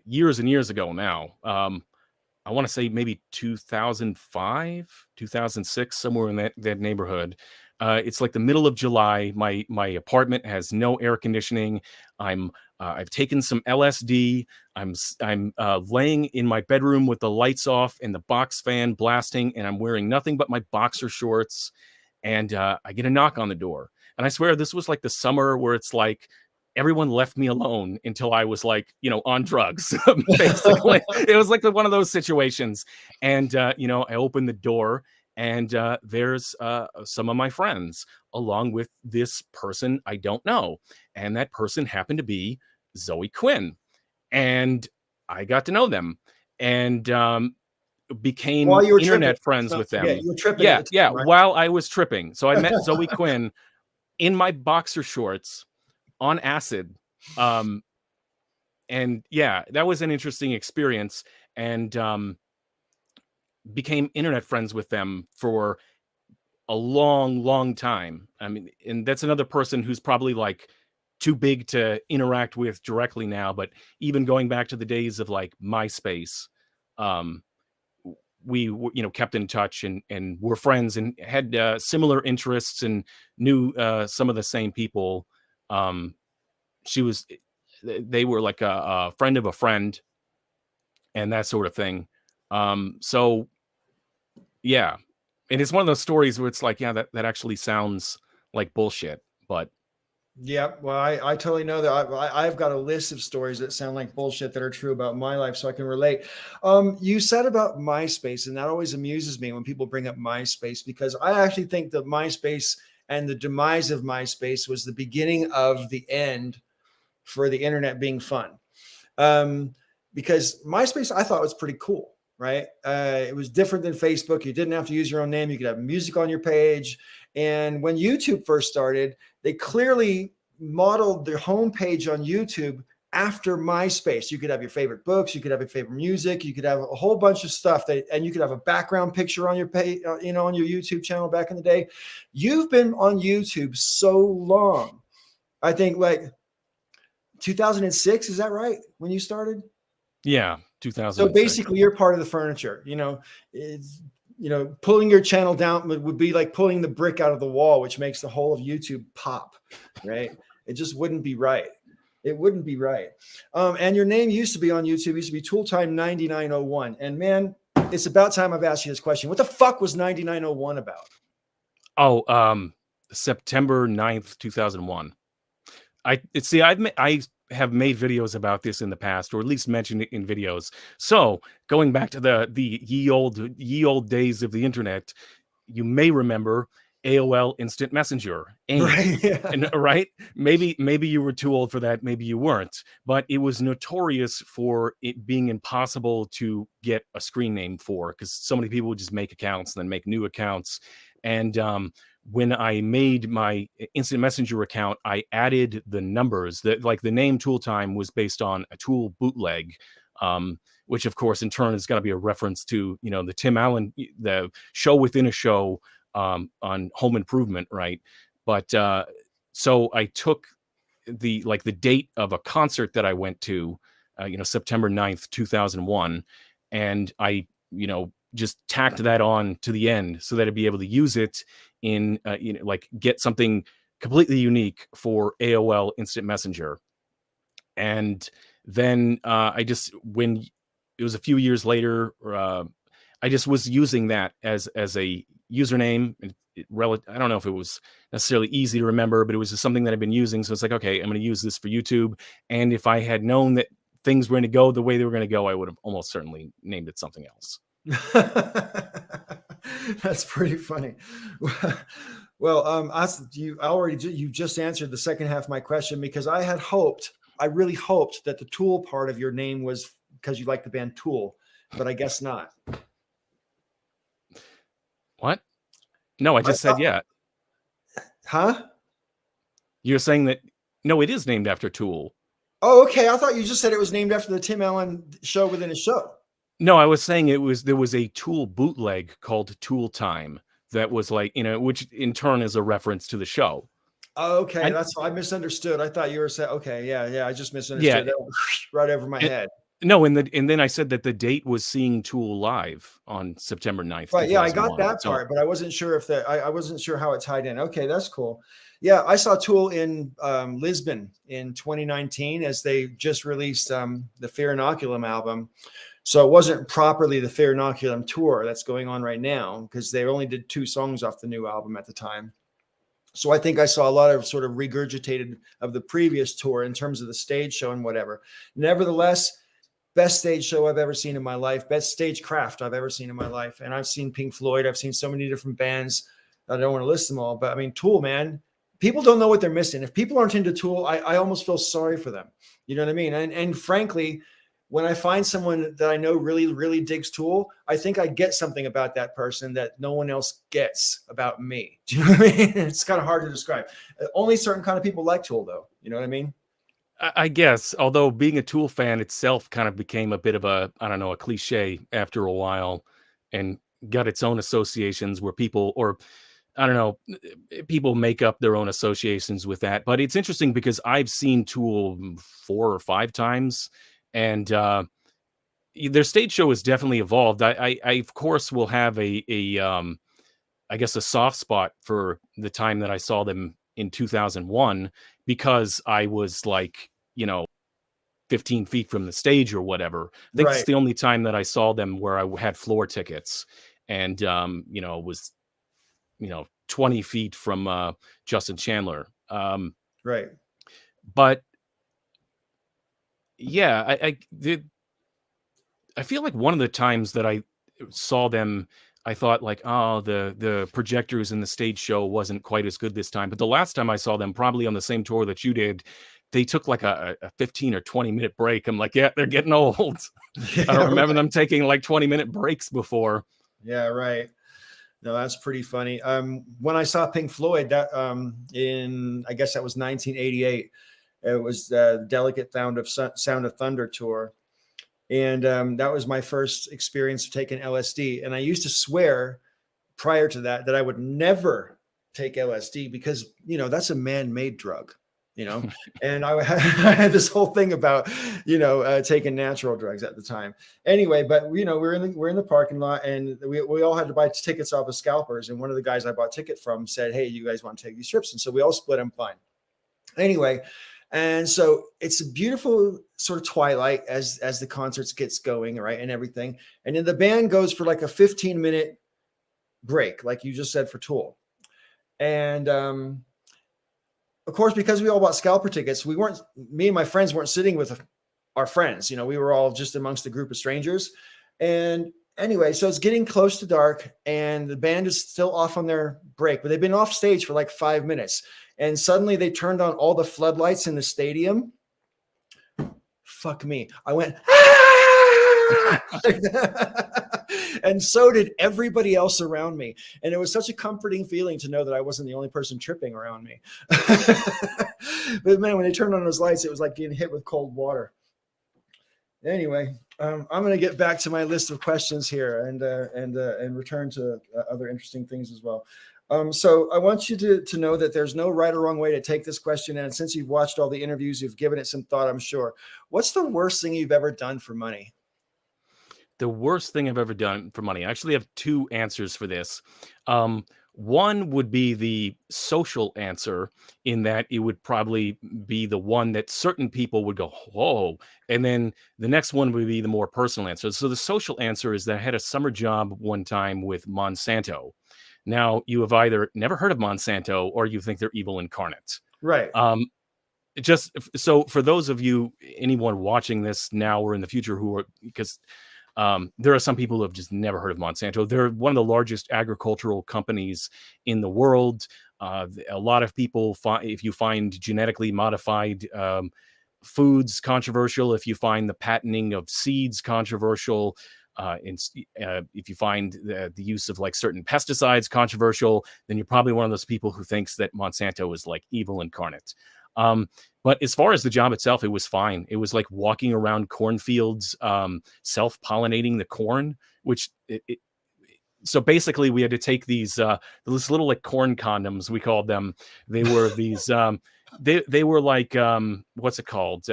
years and years ago now. I want to say maybe 2005, 2006, somewhere in that neighborhood. It's like the middle of July. My apartment has no air conditioning. I've taken some LSD. I'm laying in my bedroom with the lights off and the box fan blasting, and I'm wearing nothing but my boxer shorts. and I get a knock on the door. And I swear this was like the summer where it's like everyone left me alone until I was like, on drugs, basically. It was like one of those situations. And, I opened the door, and there's some of my friends along with this person I don't know. And that person happened to be Zoe Quinn. And I got to know them and became While you were tripping, internet friends with them. you were tripping at Yeah, the yeah, time, right? while I was tripping. So I met Zoe Quinn in my boxer shorts on acid. And yeah, that was an interesting experience, and became internet friends with them for a long, long time. I mean, and that's another person who's probably like too big to interact with directly now, but even going back to the days of like MySpace, um, we kept in touch and were friends and had similar interests and knew some of the same people. She was They were like a friend of a friend and that sort of thing. So yeah, and it's one of those stories where it's like, yeah, that actually sounds like bullshit, but Yeah, well, I totally know that. I've got a list of stories that sound like bullshit that are true about my life, so I can relate. You said about MySpace, and that always amuses me when people bring up MySpace, because I actually think that MySpace and the demise of MySpace was the beginning of the end for the internet being fun. Because MySpace, I thought, was pretty cool, right? It was different than Facebook. You didn't have to use your own name. You could have music on your page. And when YouTube first started, they clearly modeled their homepage on YouTube after MySpace. You could have your favorite books, you could have your favorite music, you could have a whole bunch of stuff and you could have a background picture on your page, on your YouTube channel back in the day. You've been on YouTube so long. I think like 2006, is that right? When you started? yeah, So 2006. basically you're part of the furniture, it's, pulling your channel down would be like pulling the brick out of the wall, which makes the whole of YouTube pop, right? It just wouldn't be right. It wouldn't be right. And your name used to be on YouTube, used to be Tooltime 9901. And man, it's about time I've asked you this question. What the fuck was 9901 about? Oh, September 9th, 2001. I have made videos about this in the past, or at least mentioned it in videos. So going back to the ye old days of the internet, you may remember AOL Instant Messenger, AIM. Right. Yeah. And, right? Maybe you were too old for that. Maybe you weren't. But it was notorious for it being impossible to get a screen name for, because so many people would just make accounts and then make new accounts. And when I made my Instant Messenger account, I added the numbers that, like, the name Tooltime was based on a Tool bootleg, which of course in turn is going to be a reference to, the Tim Allen, the show within a show, on Home Improvement, right? But so I took the date of a concert that I went to, September 9th, 2001, and I, just tacked that on to the end so that I'd be able to use it in, get something completely unique for AOL Instant Messenger. And then when it was a few years later, I just was using that as a username. I don't know if it was necessarily easy to remember, but it was just something that I've been using. So it's like, okay, I'm going to use this for YouTube. And if I had known that things were going to go the way they were going to go, I would have almost certainly named it something else. That's pretty funny. Well, you just answered the second half of my question, because I really hoped that the Tool part of your name was because you like the band Tool, but I guess not. What? No, I just said yeah. Huh? You're saying that no, it is named after Tool. Oh, okay. I thought you just said it was named after the Tim Allen show within a show. No, I was saying there was a Tool bootleg called Tooltime that was like, which in turn is a reference to the show. Oh, okay. I misunderstood. I thought you were saying, okay, yeah, I just misunderstood. Yeah, that went right over my head. No, and then I said that the date was seeing Tool live on September 9th, Right. Yeah, I got 2001. that So part, but I wasn't sure if I wasn't sure how it tied in. Okay, that's cool. Yeah, I saw Tool in Lisbon in 2019 as they just released the Fear Inoculum album. So it wasn't properly the Fear Inoculum tour that's going on right now because they only did 2 songs off the new album at the time. So I think I saw a lot of sort of regurgitated of the previous tour in terms of the stage show and whatever. Nevertheless, best stage show I've ever seen in my life, best stagecraft I've ever seen in my life. And I've seen Pink Floyd. I've seen so many different bands. I don't want to list them all, but I mean, Tool, man, people don't know what they're missing. If people aren't into Tool, I almost feel sorry for them. You know what I mean? And frankly, when I find someone that I know really, really digs Tool, I think I get something about that person that no one else gets about me. Do you know what I mean? It's kind of hard to describe. Only certain kind of people like Tool, though. You know what I mean? I guess, although being a Tool fan itself kind of became a bit of a, I don't know, a cliche after a while, and got its own associations where people, or I don't know, people make up their own associations with that. But it's interesting because I've seen Tool 4 or 5 times, and their stage show has definitely evolved. I of course will have I guess a soft spot for the time that I saw them in 2001 because I was like, 15 feet from the stage or whatever. I think it's Right, the only time that I saw them where I had floor tickets and, was, 20 feet from Justin Chandler. right. But yeah, I feel like one of the times that I saw them, I thought like, oh, the projectors in the stage show wasn't quite as good this time. But the last time I saw them, probably on the same tour that you did, they took like a 15 or 20-minute break. I'm like, yeah, they're getting old. I Yeah, don't remember right. them taking like 20-minute breaks before. Yeah, right. No, that's pretty funny. When I saw Pink Floyd, that in I guess that was 1988. It was the Delicate Sound of Thunder tour, and that was my first experience of taking LSD. And I used to swear prior to that I would never take LSD because that's a man-made drug. And I had this whole thing about taking natural drugs at the time. Anyway, but we're in the parking lot, and we all had to buy tickets off of scalpers. And one of the guys I bought ticket from said, "Hey, you guys want to take these trips?" And so we all split them fine. Anyway, and so it's a beautiful sort of twilight as the concerts gets going, right, and everything. And then the band goes for like a 15-minute break, like you just said for Tool. And of course, because we all bought scalper tickets, me and my friends weren't sitting with our friends. We were all just amongst a group of strangers. And anyway, so it's getting close to dark, and the band is still off on their break, but they've been off stage for like 5 minutes. And suddenly they turned on all the floodlights in the stadium. Fuck me. I went, ah! And so did everybody else around me. And it was such a comforting feeling to know that I wasn't the only person tripping around me. But man, when they turned on those lights, it was like getting hit with cold water. Anyway, I'm going to get back to my list of questions here and return to other interesting things as well. So I want you to know that there's no right or wrong way to take this question. And since you've watched all the interviews, you've given it some thought, I'm sure. What's the worst thing you've ever done for money? The worst thing I've ever done for money. I actually have 2 answers for this. One would be the social answer, in that it would probably be the one that certain people would go, whoa. And then the next one would be the more personal answer. So the social answer is that I had a summer job one time with Monsanto. Now, you have either never heard of Monsanto or you think they're evil incarnate. Right. Just so for those of you, anyone watching this now or in the future who are, because there are some people who have just never heard of Monsanto. They're one of the largest agricultural companies in the world. A lot of people, if you find genetically modified foods controversial, if you find the patenting of seeds controversial, if you find the use of like certain pesticides controversial, then you're probably one of those people who thinks that Monsanto is like evil incarnate. But as far as the job itself, it was fine. It was like walking around cornfields, self-pollinating the corn, which so basically we had to take these little like corn condoms, we called them. They were these they were like what's it called?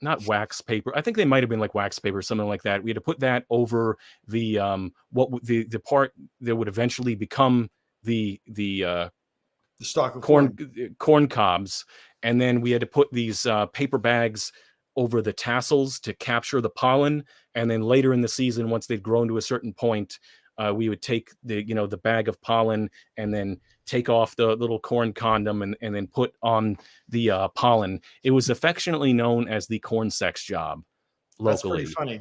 not wax paper. I think they might have been like wax paper, something like that. We had to put that over the the part that would eventually become the The stalk of corn corn. corn cobs, and then we had to put these paper bags over the tassels to capture the pollen. And then later in the season, once they'd grown to a certain point, we would take the bag of pollen and then take off the little corn condom and then put on the pollen. It was affectionately known as the corn sex job That's pretty locally. funny.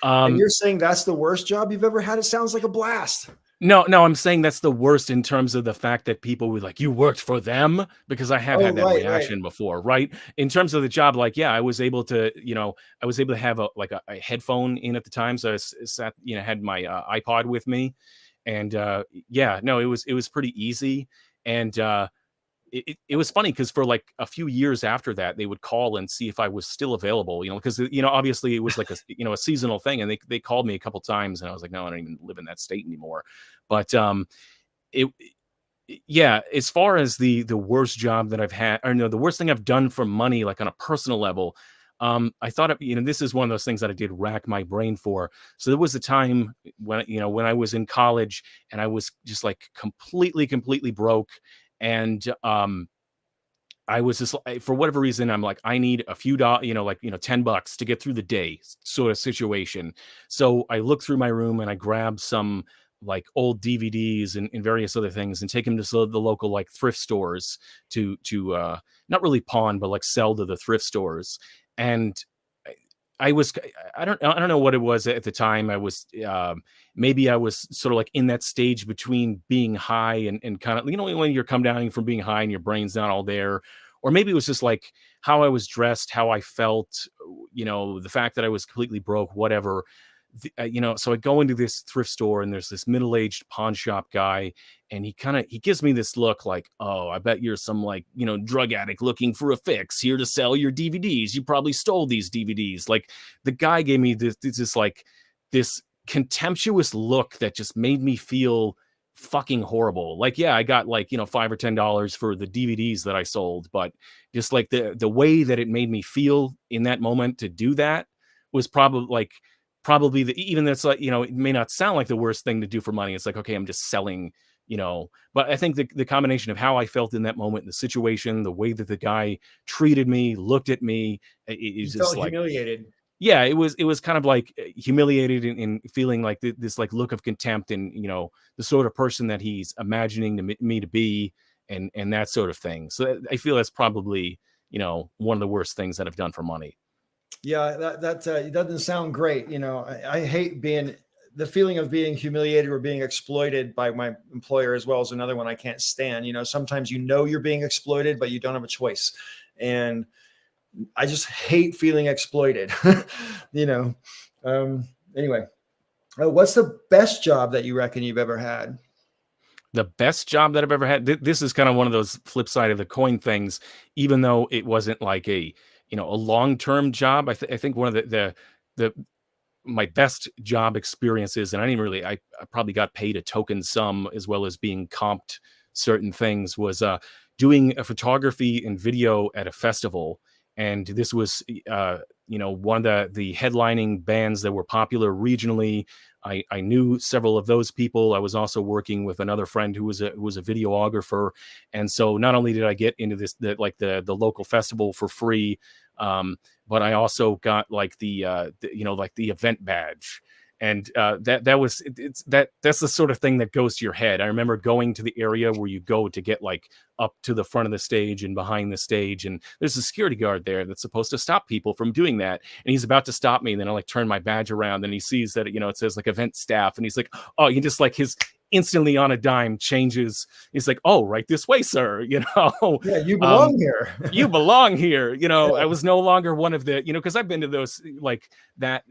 And Um, you're saying that's the worst job you've ever had? It sounds like a blast. no, I'm saying that's the worst in terms of the fact that people were like, "You worked for them?" Because I have Oh, had that right, right. reaction before, right? In terms of the job, like, yeah, I was able to, I was able to have a headphone in at the time, so sat, had my iPod with me, and yeah, no, it was pretty easy, and it was funny because for like a few years after that, they would call and see if I was still available, because obviously it was like a seasonal thing, and they called me a couple times, and I was like, no, I don't even live in that state anymore. But it yeah, as far as the worst job that I've had, or no, the worst thing I've done for money, like on a personal level, I thought this is one of those things that I did rack my brain for. So there was a time when I was in college and I was just like completely broke, and I was just for whatever reason, I'm like, I need a few dollars, like, $10 to get through the day sort of situation. So I look through my room and I grab some like old DVDs and various other things and take them to the local like thrift stores to not really pawn, but like sell to the thrift stores. And I I was, I don't know what it was at the time. I was, maybe I was sort of like in that stage between being high and kind of, when you're come down from being high and your brain's not all there, or maybe it was just like how I was dressed, how I felt, the fact that I was completely broke, whatever. So I go into this thrift store and there's this middle-aged pawn shop guy, and he gives me this look like, oh, I bet you're some like, drug addict looking for a fix here to sell your DVDs. You probably stole these DVDs. Like, the guy gave me this like this contemptuous look that just made me feel fucking horrible. Like, yeah, I got like, $5 or $10 for the DVDs that I sold, but just like the way that it made me feel in that moment to do that was probably even that's like, it may not sound like the worst thing to do for money. It's like, okay, I'm just selling, but I think the combination of how I felt in that moment, the situation, the way that the guy treated me, looked at me, it You is just felt like, humiliated. yeah, it was kind of like humiliated and feeling like this like look of contempt, and the sort of person that he's imagining me to be, and that sort of thing. So I feel that's probably one of the worst things that I've done for money. Yeah, that it doesn't sound great. I hate being the feeling of being humiliated or being exploited by my employer as well as another one I can't stand. Sometimes you're being exploited, but you don't have a choice. And I just hate feeling exploited. you know. Anyway, what's the best job that you reckon you've ever had? The best job that I've ever had. This is kind of one of those flip side of the coin things. Even though it wasn't like a long term job, I think one of the my best job experiences, and I didn't really, I probably got paid a token sum as well as being comped certain things, was doing a photography and video at a festival. And this was, one of the headlining bands that were popular regionally. I knew several of those people. I was also working with another friend who was a videographer, and so not only did I get into the local festival for free, but I also got like like the event badge, and that's the sort of thing that goes to your head. I remember going to the area where you go to get like up to the front of the stage and behind the stage, and there's a security guard there that's supposed to stop people from doing that, and he's about to stop me, and then I like turn my badge around, and he sees that it says like event staff, and he's like, oh, you just like his instantly on a dime changes. He's like, oh, right this way, sir. Yeah, you um, belong here. you belong here. I Yeah. was no longer one of the, because I've been to those like that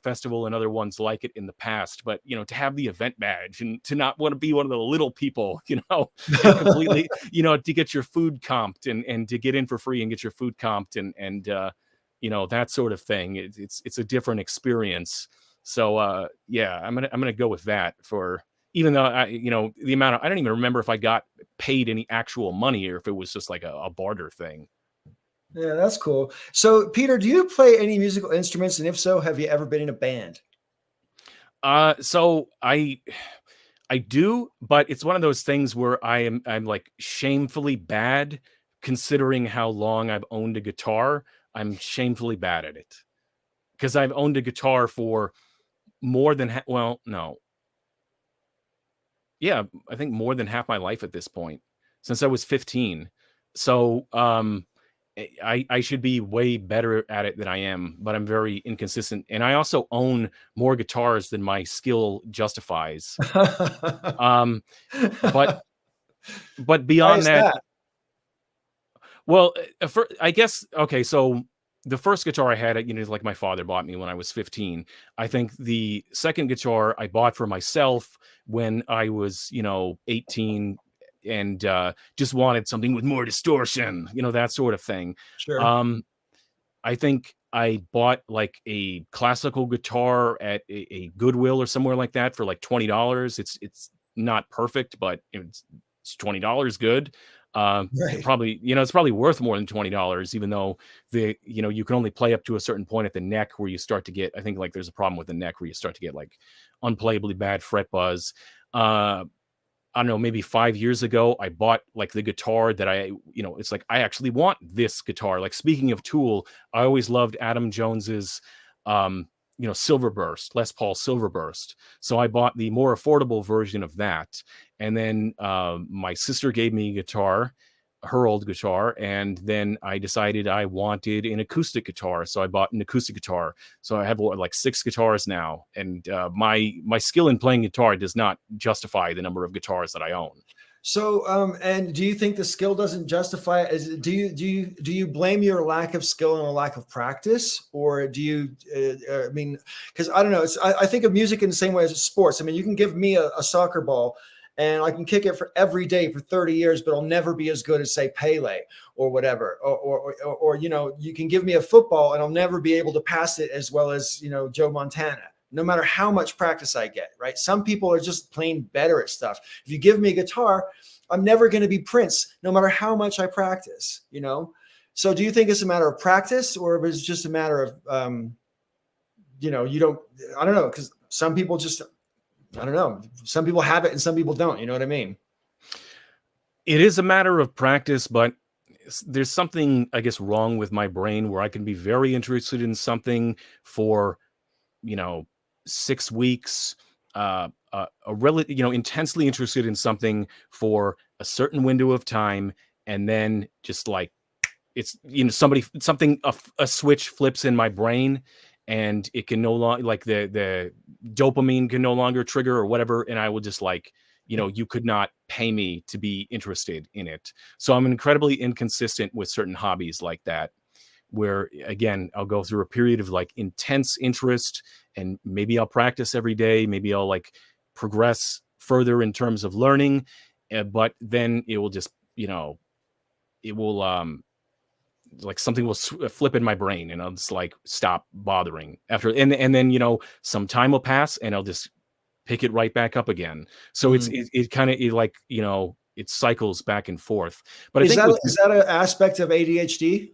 festival and other ones like it in the past, but to have the event badge and to not want to be one of the little people, and completely, to get your food comped and to get in for free and get your food comped and that sort of thing. It's a different experience. So yeah, I'm gonna go with that for, even though the amount of, I don't even remember if I got paid any actual money or if it was just like a barter thing. Yeah, that's cool. So, Peter, do you play any musical instruments? And if so, have you ever been in a band? So I do, but it's one of those things where I'm like shamefully bad considering how long I've owned a guitar. I'm shamefully bad at it because I've owned a guitar for more than well, no, yeah, I think more than half my life at this point, since I was 15. So, I should be way better at it than I am, but I'm very inconsistent, and I also own more guitars than my skill justifies. Um, but Why beyond is that, that? well, I guess okay. So the first guitar I had, like my father bought me when I was 15. I think the second guitar I bought for myself when I was, 18, and just wanted something with more distortion, that sort of thing. Sure. Um, I think I bought like a classical guitar at a Goodwill or somewhere like that for like $20. It's not perfect, but it's $20 good. It Right. probably, it's probably worth more than $20, even though you can only play up to a certain point at the neck where you start to get, I think like there's a problem with the neck where you start to get like unplayably bad fret buzz. Uh, I don't know, maybe 5 years ago, I bought like the guitar that it's like I actually want this guitar. Like speaking of Tool, I always loved Adam Jones's Silverburst, Les Paul Silverburst. So I bought the more affordable version of that. And then my sister gave me a guitar, her old guitar, and then I decided I wanted an acoustic guitar. So I bought an acoustic guitar. So I have like 6 guitars now, and my skill in playing guitar does not justify the number of guitars that I own. So, and do you think the skill doesn't justify it? Do you blame your lack of skill and a lack of practice, or do you? I mean, because I don't know. I think of music in the same way as sports. I mean, you can give me a soccer ball, and I can kick it for every day for 30 years, but I'll never be as good as say Pele or whatever. Or you can give me a football, and I'll never be able to pass it as well as Joe Montana, no matter how much practice I get, right? Some people are just plain better at stuff. If you give me a guitar, I'm never going to be Prince, no matter how much I practice. So do you think it's a matter of practice, or if it's just a matter of, you don't, I don't know, because some people just, I don't know, some people have it and some people don't, you know what I mean? It is a matter of practice, but there's something, I guess, wrong with my brain where I can be very interested in something for, you know, 6 weeks, a really, intensely interested in something for a certain window of time, and then just like it's, a switch flips in my brain, and it can no longer, like the dopamine can no longer trigger or whatever, and I will just like, you could not pay me to be interested in it. So I'm incredibly inconsistent with certain hobbies like that, where again, I'll go through a period of like intense interest, and maybe I'll practice every day, maybe I'll like progress further in terms of learning, but then it will just, it will like something will flip in my brain, and I'll just like stop bothering after, and then some time will pass, and I'll just pick it right back up again. So Mm. it kind of like, it cycles back and forth. But I Is think that with, is that an aspect of ADHD?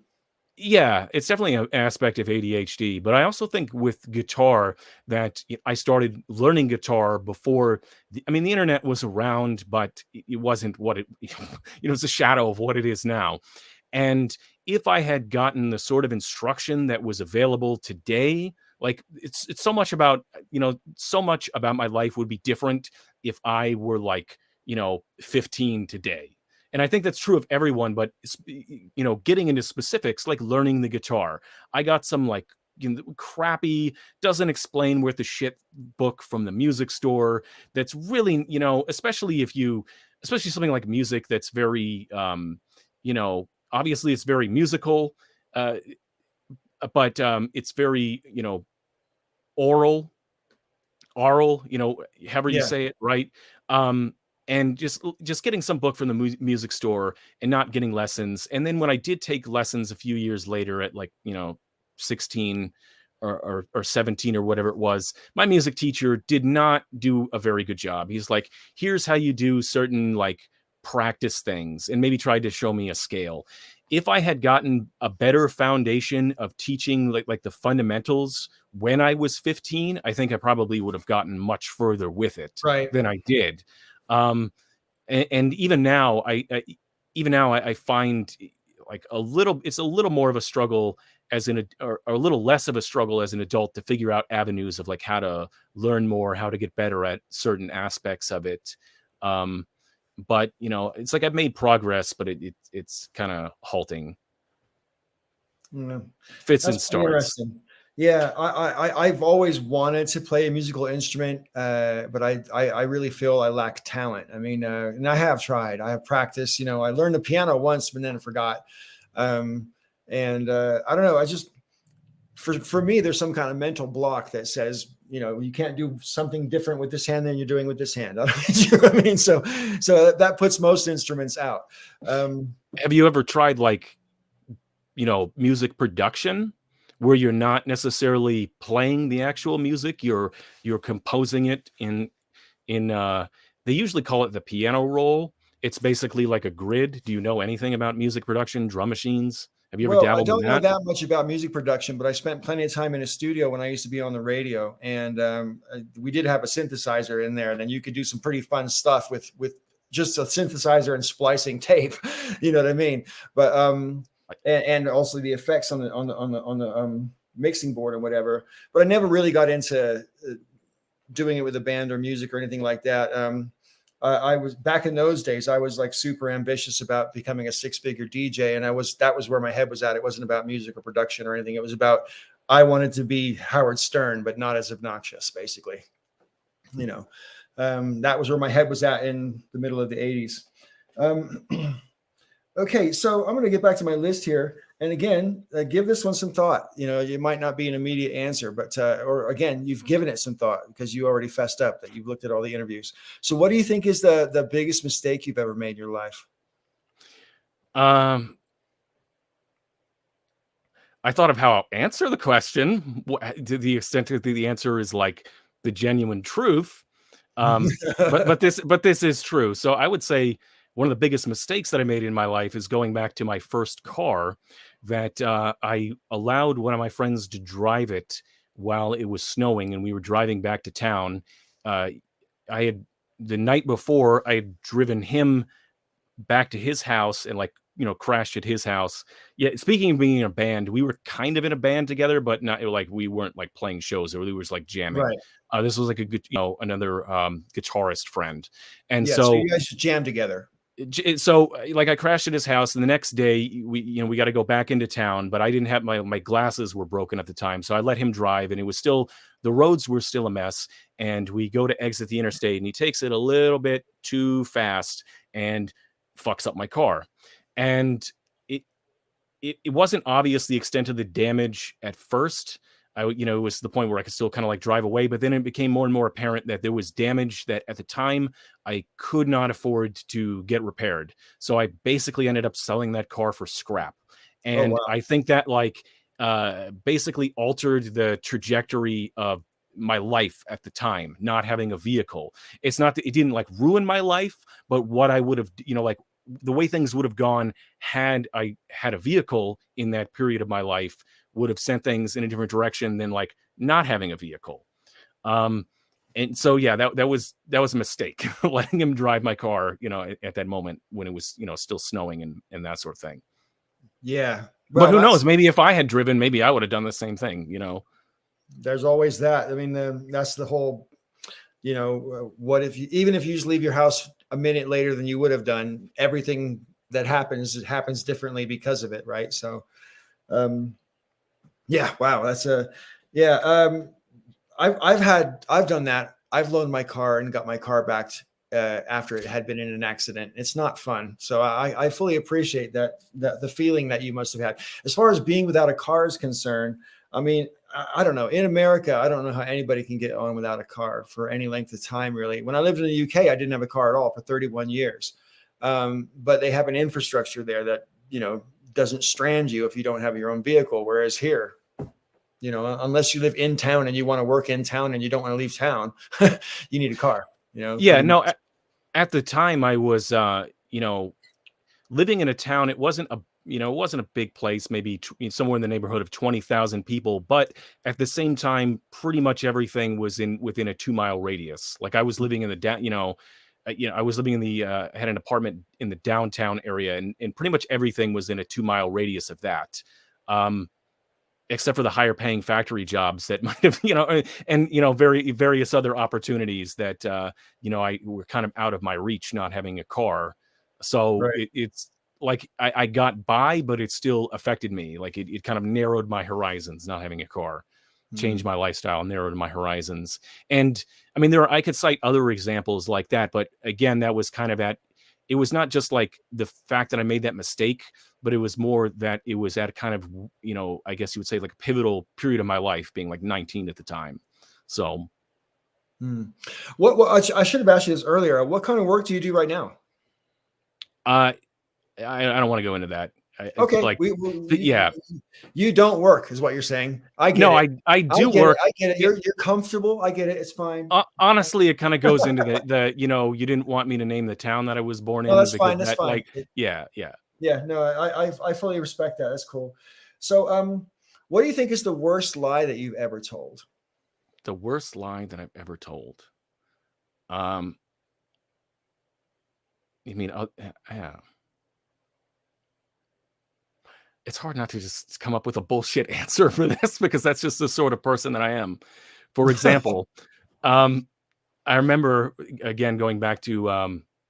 yeah, it's definitely an aspect of ADHD, but I also think with guitar that I started learning guitar before. I mean, the internet was around, but it wasn't what it, it's a shadow of what it is now. And if I had gotten the sort of instruction that was available today, like it's so much about, so much about my life would be different if I were like, 15 today. And I think that's true of everyone, but getting into specifics, like learning the guitar, I got some like, crappy, doesn't explain worth the shit book from the music store. That's really, especially something like music that's very, obviously it's very musical, uh, but it's very, oral, aural, however you Yeah. say it, right? Um, and just getting some book from the music store and not getting lessons. And then when I did take lessons a few years later at like, 16 or 17 or whatever it was, my music teacher did not do a very good job. He's like, here's how you do certain like practice things, and maybe tried to show me a scale. if I had gotten a better foundation of teaching like the fundamentals when I was 15, I think I probably would have gotten much further with it Right. than I did. And even now, I find like it's a little more of a struggle as or a little less of a struggle as an adult to figure out avenues of like how to learn more, how to get better at certain aspects of it. But it's like I've made progress, but it's kind of halting. Mm, Fits and that's pretty starts. interesting. Yeah, I've always wanted to play a musical instrument, but I really feel I lack talent. I mean, and I have tried. I have practiced. I learned the piano once, but then forgot. And I don't know. I just for me, there's some kind of mental block that says, you can't do something different with this hand than you're doing with this hand. You know what I mean? So that puts most instruments out. Have you ever tried like, music production where you're not necessarily playing the actual music, you're composing it in they usually call it the piano roll. It's basically like a grid. Do you know anything about music production, drum machines? Have you ever Well, I dabbled in don't know that? that much about music production, but I spent plenty of time in a studio when I used to be on the radio, and we did have a synthesizer in there, and then you could do some pretty fun stuff with just a synthesizer and splicing tape. You know what I mean? But and also the effects on the mixing board and whatever. But I never really got into doing it with a band or music or anything like that. I was back in those days, I was like super ambitious about becoming a 6-figure DJ. And that was where my head was at. It wasn't about music or production or anything. It was about, I wanted to be Howard Stern, but not as obnoxious, basically. That was where my head was at in the middle of the 80s. Okay, so I'm going to get back to my list here. And again, give this one some thought. It might not be an immediate answer, but or again, you've given it some thought because you already fessed up that you've looked at all the interviews. So what do you think is the biggest mistake you've ever made in your life? I thought of how I'll answer the question to the extent that the answer is like the genuine truth. But this is true. So I would say one of the biggest mistakes that I made in my life is going back to my first car that I allowed one of my friends to drive it while it was snowing and we were driving back to town. I had the night before I had driven him back to his house and like crashed at his house. Yeah, speaking of being in a band, we were kind of in a band together, but not like we weren't like playing shows or we was like jamming. Right. This was like a good, another guitarist friend, and Yeah. So so you guys should jam together. like I crashed at his house, and the next day we got to go back into town, but I didn't have my glasses were broken at the time, so I let him drive, and the roads were still a mess, and we go to exit the interstate, and he takes it a little bit too fast and fucks up my car. And it wasn't obvious the extent of the damage at first. It was the point where I could still kind of like drive away, but then it became more and more apparent that there was damage that at the time I could not afford to get repaired. So I basically ended up selling that car for scrap. And wow. I think that like basically altered the trajectory of my life at the time, not having a vehicle. It's not that it didn't like ruin my life, but what I would have, like the way things would have gone had I had a vehicle in that period of my life would have sent things in a different direction than like not having a vehicle. And so, yeah, that was a mistake letting him drive my car, at that moment when it was, still snowing and that sort of thing. Yeah. Well, but who knows? Maybe if I had driven, maybe I would have done the same thing, There's always that. I mean, that's the whole, what if even if you just leave your house a minute later than you would have done, everything that happens differently because of it. Right. So, yeah, wow. That's I've done that. I've loaned my car and got my car back after it had been in an accident. It's not fun. So I fully appreciate that the feeling that you must have had. As far as being without a car is concerned, I mean, I don't know. In America, I don't know how anybody can get on without a car for any length of time, really. When I lived in the UK, I didn't have a car at all for 31 years. But they have an infrastructure there that, doesn't strand you if you don't have your own vehicle. Whereas here, unless you live in town and you want to work in town and you don't want to leave town, you need a car, Yeah, no, at the time I was, living in a town, it wasn't a, it wasn't a big place, maybe somewhere in the neighborhood of 20,000 people, but at the same time, pretty much everything was within a 2-mile radius. Like I was living in the down, I was living in I had an apartment in the downtown area, and pretty much everything was in a 2-mile radius of that. Um, except for the higher paying factory jobs that might have, and, various other opportunities that, I were kind of out of my reach, not having a car. So Right. it's like I got by, but it still affected me. Like it kind of narrowed my horizons, not having a car, changed Mm. my lifestyle, narrowed my horizons. And I mean, I could cite other examples like that, but again, that was kind of it was not just like the fact that I made that mistake, but it was more that it was at kind of, I guess you would say like a pivotal period of my life, being like 19 at the time. So, Mm. What I should have asked you this earlier. What kind of work do you do right now? I don't want to go into that. Okay, Like, yeah, you don't work is what you're saying. I get no, it. I I do get it. work. I get it. You're comfortable. I get it. It's fine. Honestly, it kind of goes into you didn't want me to name the town that I was born No, in that's because fine. That's that, fine. like, yeah, yeah. Yeah, no, I fully respect that. That's cool. So, what do you think is the worst lie that you've ever told? The worst lie that I've ever told. Um, you mean, yeah. It's hard not to just come up with a bullshit answer for this because that's just the sort of person that I am. For example, um, I remember again going back to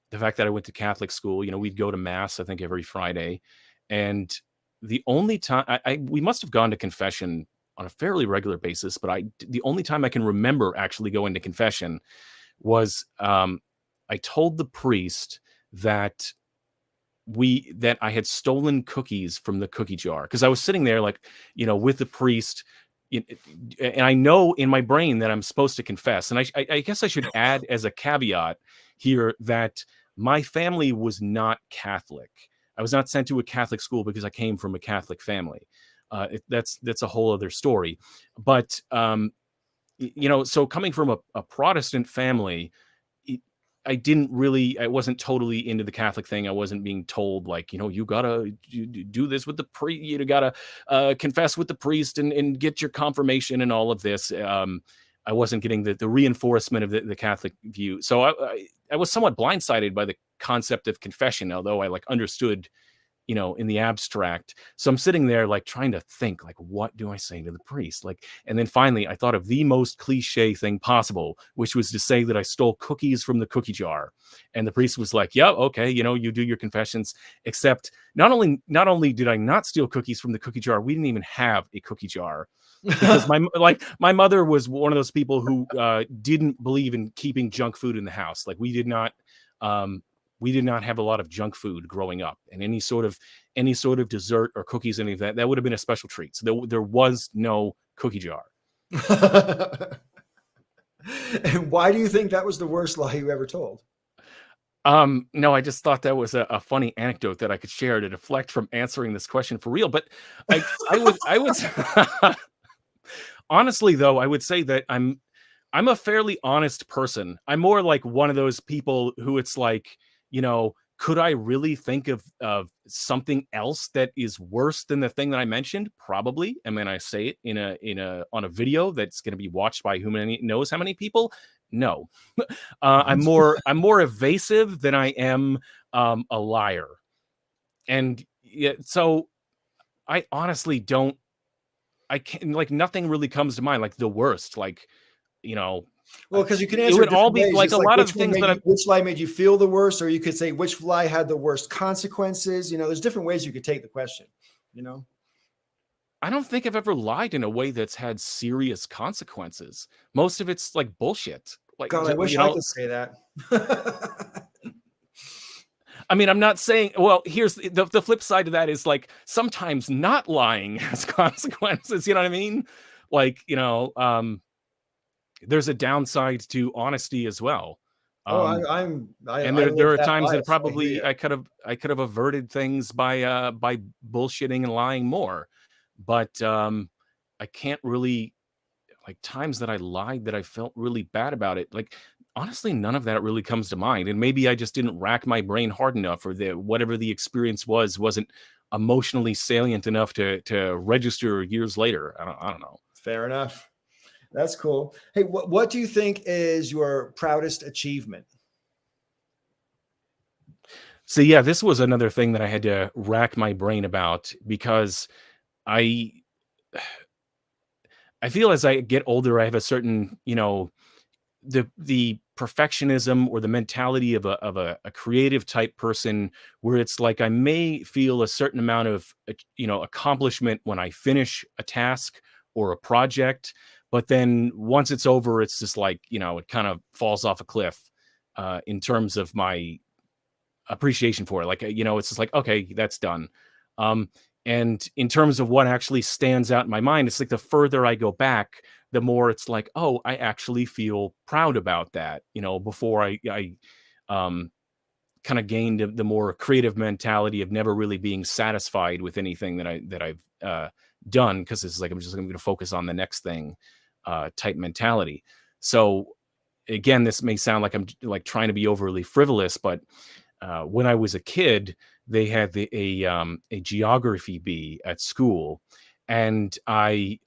the fact that I went to Catholic school. We'd go to mass, I think, every Friday, and the only time we must have gone to confession on a fairly regular basis, but the only time I can remember actually going to confession was I told the priest that I had stolen cookies from the cookie jar because I was sitting there like, with the priest, and I know in my brain that I'm supposed to confess. And I guess I should add as a caveat here that my family was not Catholic. I was not sent to a Catholic school because I came from a Catholic family. That's a whole other story. But so coming from a Protestant family, it, I wasn't totally into the Catholic thing. I wasn't being told like, you gotta do this with the priest, you gotta confess with the priest and get your confirmation and all of this. I wasn't getting the reinforcement of the Catholic view. So I was somewhat blindsided by the concept of confession, although I like understood, in the abstract. So I'm sitting there like trying to think like, what do I say to the priest? Like, and then finally I thought of the most cliche thing possible, which was to say that I stole cookies from the cookie jar. And the priest was like, yeah, okay, you do your confessions, except not only did I not steal cookies from the cookie jar, we didn't even have a cookie jar. Because my mother was one of those people who didn't believe in keeping junk food in the house. Like we did not have a lot of junk food growing up, and any sort of dessert or cookies, any of that would have been a special treat. So there was no cookie jar. And why do you think that was the worst lie you ever told? No, I just thought that was a funny anecdote that I could share to deflect from answering this question for real. But I was honestly though, I would say that I'm a fairly honest person. I'm more like one of those people who it's like, could I really think of something else that is worse than the thing that I mentioned? Probably. And then I say it on a video that's going to be watched by who knows how many people? No. I'm more evasive than I am a liar. And yeah, so I honestly don't. I can't, like, nothing really comes to mind like the worst. Like, Well, because you can it answer would it all different be ways. like It's a like lot of the things that which lie made you feel the worst, or you could say which lie had the worst consequences. There's different ways you could take the question. I don't think I've ever lied in a way that's had serious consequences. Most of it's like bullshit. Like, God, I wish I could say that. I mean, I'm not saying, well, here's the flip side of that is like sometimes not lying has consequences. You know what I mean? Like, there's a downside to honesty as well. Oh, And I there live are that times life. that So I hear probably you. I could have averted things by bullshitting and lying more. But I can't really, like, times that I lied that I felt really bad about it. Like, honestly, none of that really comes to mind. And maybe I just didn't rack my brain hard enough, or whatever the experience wasn't emotionally salient enough to register years later. I don't know. Fair enough. That's cool. Hey, what do you think is your proudest achievement? So yeah, this was another thing that I had to rack my brain about, because I I feel as I get older, I have a certain, the perfectionism or the mentality of a creative type person, where it's like I may feel a certain amount of accomplishment when I finish a task or a project, but then once it's over, it's just like, it kind of falls off a cliff in terms of my appreciation for it. Like, it's just like, okay, that's done. Um, and in terms of what actually stands out in my mind, it's like the further I go back, the more it's like, oh, I actually feel proud about that. Before I kind of gained the more creative mentality of never really being satisfied with anything that I've done, because it's like I'm just going to focus on the next thing type mentality. So again, this may sound like I'm like trying to be overly frivolous, but when I was a kid, they had a geography bee at school, and I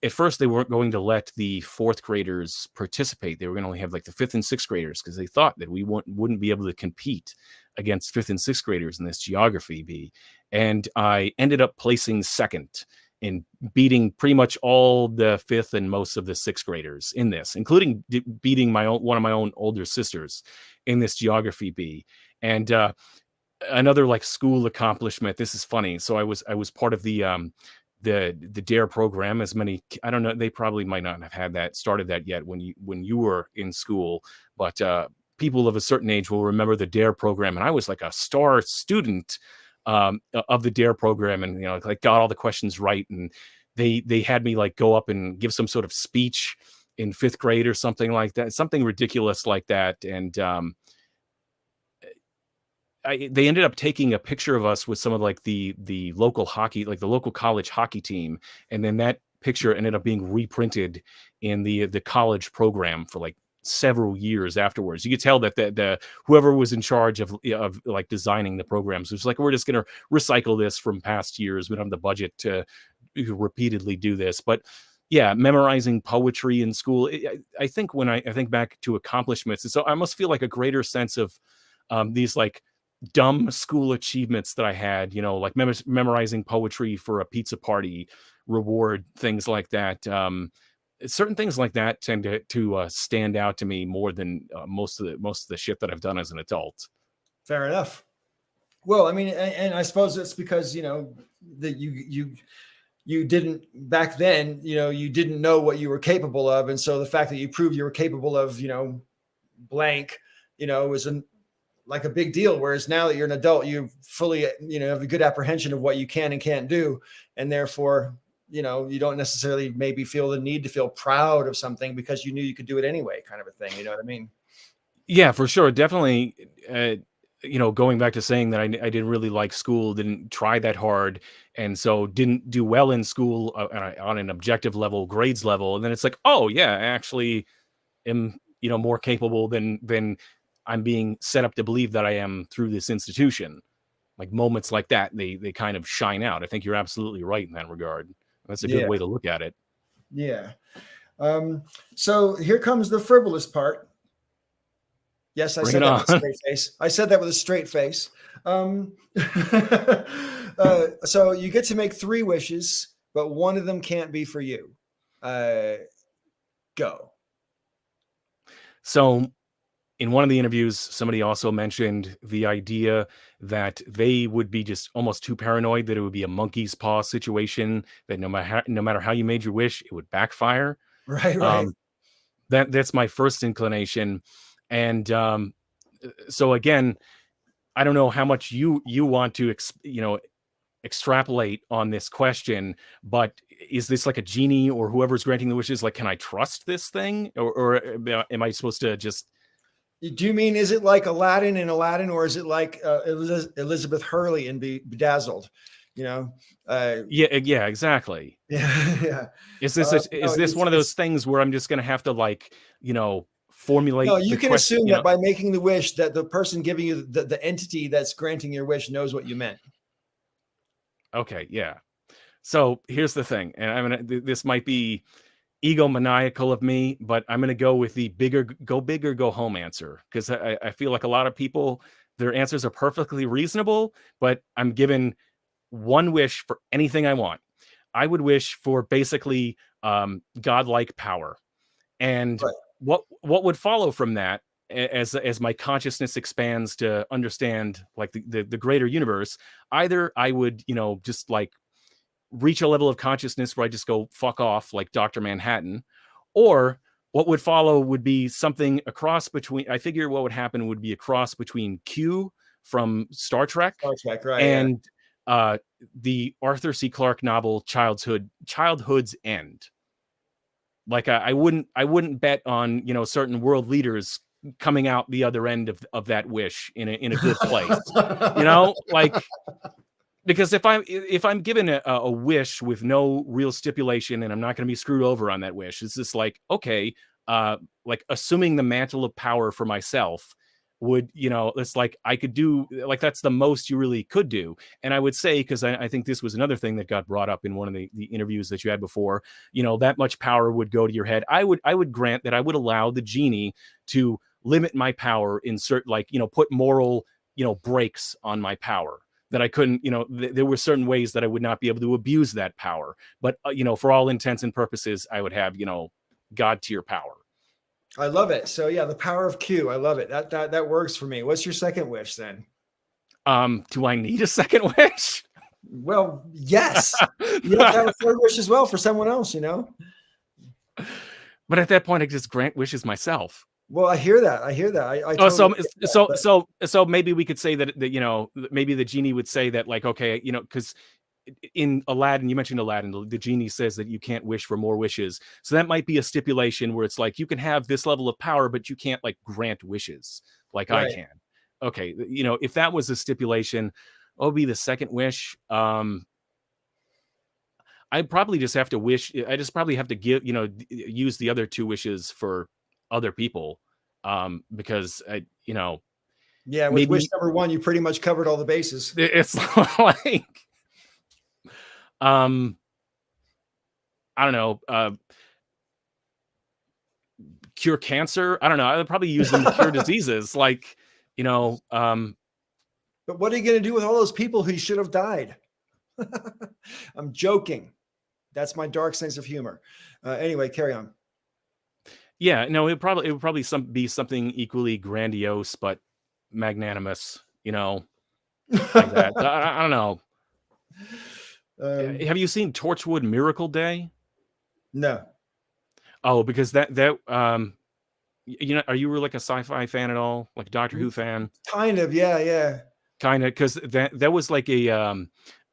at first they weren't going to let the fourth graders participate. They were going to only have like the fifth and sixth graders, because they thought that we wouldn't be able to compete against fifth and sixth graders in this geography bee. And I ended up placing second in beating pretty much all the fifth and most of the sixth graders in this, including beating one of my own older sisters in this geography bee. And another like school accomplishment. This is funny. So I was part of the DARE program. As many, I don't know, they probably might not have had that started that yet when you were in school, but people of a certain age will remember the DARE program. And I was like a star student of the DARE program, and like got all the questions right, and they had me like go up and give some sort of speech in fifth grade or something like that, something ridiculous like that. And they ended up taking a picture of us with some of like the local hockey, like the local college hockey team, and then that picture ended up being reprinted in the college program for like several years afterwards. You could tell that the whoever was in charge of like designing the programs was like, we're just going to recycle this from past years. We don't have the budget to repeatedly do this. But yeah, memorizing poetry in school, I think when I think back to accomplishments, so I must feel like a greater sense of these like dumb school achievements that I had, like memorizing poetry for a pizza party reward, things like that. Certain things like that tend to stand out to me more than most of the shit that I've done as an adult. Fair enough. Well, I mean, and I suppose it's because that you didn't back then, you didn't know what you were capable of, and so the fact that you proved you were capable of, blank, was like a big deal. Whereas now that you're an adult, you fully, have a good apprehension of what you can and can't do, and therefore, you don't necessarily maybe feel the need to feel proud of something because you knew you could do it anyway, kind of a thing. You know what I mean? Yeah, for sure. Definitely. Going back to saying that I didn't really like school, didn't try that hard, and so didn't do well in school on an objective level, grades level. And then it's like, oh yeah, I actually am, more capable than I'm being set up to believe that I am through this institution. Like moments like that, they kind of shine out. I think you're absolutely right in that regard. That's a good Yeah. way to look at it. Yeah. So here comes the frivolous part. Yes, I Bring said it that on. with a straight face. I said that with a straight face. So you get to make 3 wishes, but one of them can't be for you. Go. So in one of the interviews, somebody also mentioned the idea that they would be just almost too paranoid, that it would be a monkey's paw situation, that no matter how you made your wish, it would backfire. Right, right. Um, that's my first inclination. And so again, I don't know how much you want to extrapolate on this question, but is this like a genie or whoever's granting the wishes? Like, can I trust this thing, or am I supposed to just? Do you mean, is it like Aladdin in Aladdin, or is it like Elizabeth Hurley in Bedazzled? Yeah, exactly. Yeah, yeah. Is this No, one of those things where I'm just gonna have to like, formulate No, you the can question, assume that by making the wish that the person giving you the entity that's granting your wish knows what you meant. Okay, yeah. So here's the thing, and this might be egomaniacal of me, but I'm gonna go with the big or go home answer, because I feel like a lot of people, their answers are perfectly reasonable, but I'm given one wish for anything I want. I would wish for basically godlike power. And Right. what would follow from that, as my consciousness expands to understand like the greater universe, either I would, just like reach a level of consciousness where I just go fuck off like Dr. Manhattan, or what would follow would be something a cross between, I figure what would happen would be a cross between Q from Star Trek Star Trek, right? Yeah. and the Arthur C. Clarke novel Childhood's End. Like I wouldn't bet on, certain world leaders coming out the other end of that wish in a good place. Like, because if I'm given a wish with no real stipulation and I'm not going to be screwed over on that wish, it's just like, okay, like assuming the mantle of power for myself would, it's like I could do, like that's the most you really could do. And I would say, because I think this was another thing that got brought up in one of the interviews that you had before, that much power would go to your head. I would grant that I would allow the genie to limit my power in certain, like, put moral, brakes on my power, that I couldn't, there were certain ways that I would not be able to abuse that power. But, for all intents and purposes, I would have, God tier power. I love it. So yeah, the power of Q. I love it. That works for me. What's your second wish then? Do I need a second wish? Well, yes. You have to have a third wish as well for someone else, But at that point, I just grant wishes myself. Well, I hear that. I totally get that, So maybe we could say that maybe the genie would say that, like, okay, because in Aladdin, you mentioned Aladdin, the genie says that you can't wish for more wishes. So that might be a stipulation where it's like, you can have this level of power, but you can't like grant wishes like I right. can. Okay. If that was a stipulation, what would be the second wish? I probably just have to wish. I just probably have to give, use the other two wishes for other people. Because Yeah, with wish maybe number one, you pretty much covered all the bases. it's like, I don't know, cure cancer. I don't know. I would probably use them to cure diseases. Like, But what are you going to do with all those people who should have died? I'm joking. That's my dark sense of humor. Anyway, carry on. Yeah, no, it would probably be something equally grandiose, but magnanimous, like that. I don't know. Have you seen Torchwood Miracle Day? No. Oh, because that are you like a sci-fi fan at all? Like a Doctor Who fan? Kind of, yeah. Kind of, because that was like a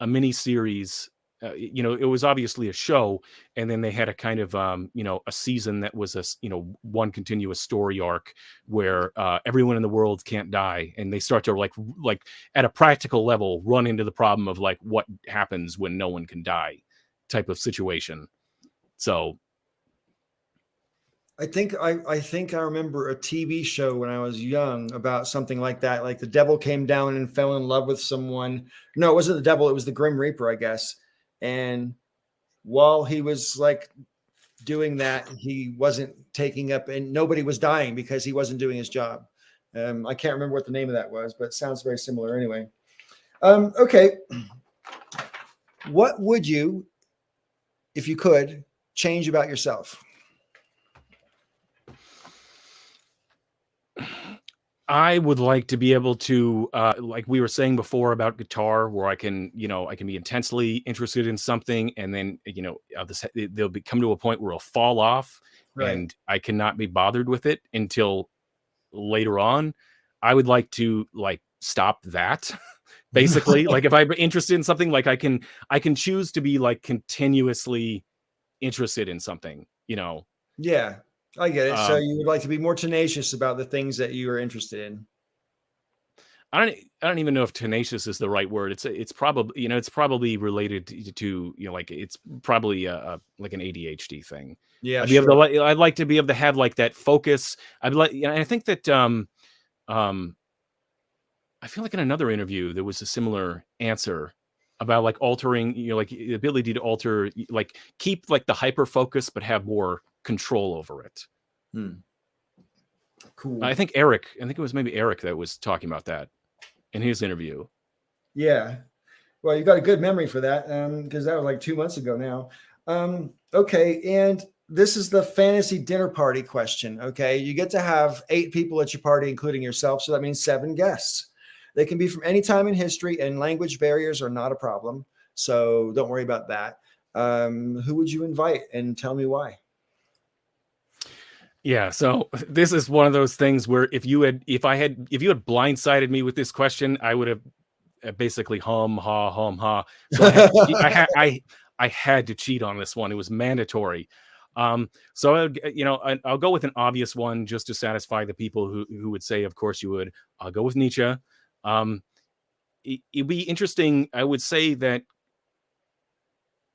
mini series. It was obviously a show, and then they had a kind of a season that was one continuous story arc where everyone in the world can't die, and they start to like at a practical level run into the problem of like what happens when no one can die, type of situation. So I think I remember a TV show when I was young about something like that. Like the devil came down and fell in love with someone. No, it wasn't the devil. It was the Grim Reaper, I guess. And while he was like doing that, he wasn't taking up, and nobody was dying because he wasn't doing his job. I can't remember what the name of that was, but it sounds very similar anyway. Okay. What would you, if you could, change about yourself? I would like to be able to, like we were saying before about guitar, where I can be intensely interested in something, and then, they'll come to a point where it'll fall off, Right. and I cannot be bothered with it until later on. I would like to like stop that. Basically, like if I'm interested in something, like I can choose to be like continuously interested in something. Yeah, I get it. So Um, you would like to be more tenacious about the things that you are interested in. I don't even know if tenacious is the right word. It's probably, it's probably related to, like it's probably like an ADHD thing. Yeah, I'd sure. I'd like to be able to have like that focus. I'd like, I think that um I feel like in another interview there was a similar answer about like altering, like the ability to alter, like keep like the hyper focus but have more control over it. Hmm. Cool. I think it was maybe Eric that was talking about that in his interview. Yeah. Well, you got a good memory for that, because that was like 2 months ago now. Okay, and this is the fantasy dinner party question. Okay, you get to have 8 people at your party, including yourself, so that means 7 guests. They can be from any time in history, and language barriers are not a problem. So don't worry about that. Who would you invite, and tell me why? Yeah, so this is one of those things where if you had blindsided me with this question, I would have basically hum ha. So I had to cheat. I had to cheat on this one. It was mandatory. So I'll go with an obvious one just to satisfy the people who would say, of course you would. I'll go with Nietzsche. Um, it'd be interesting. I would say that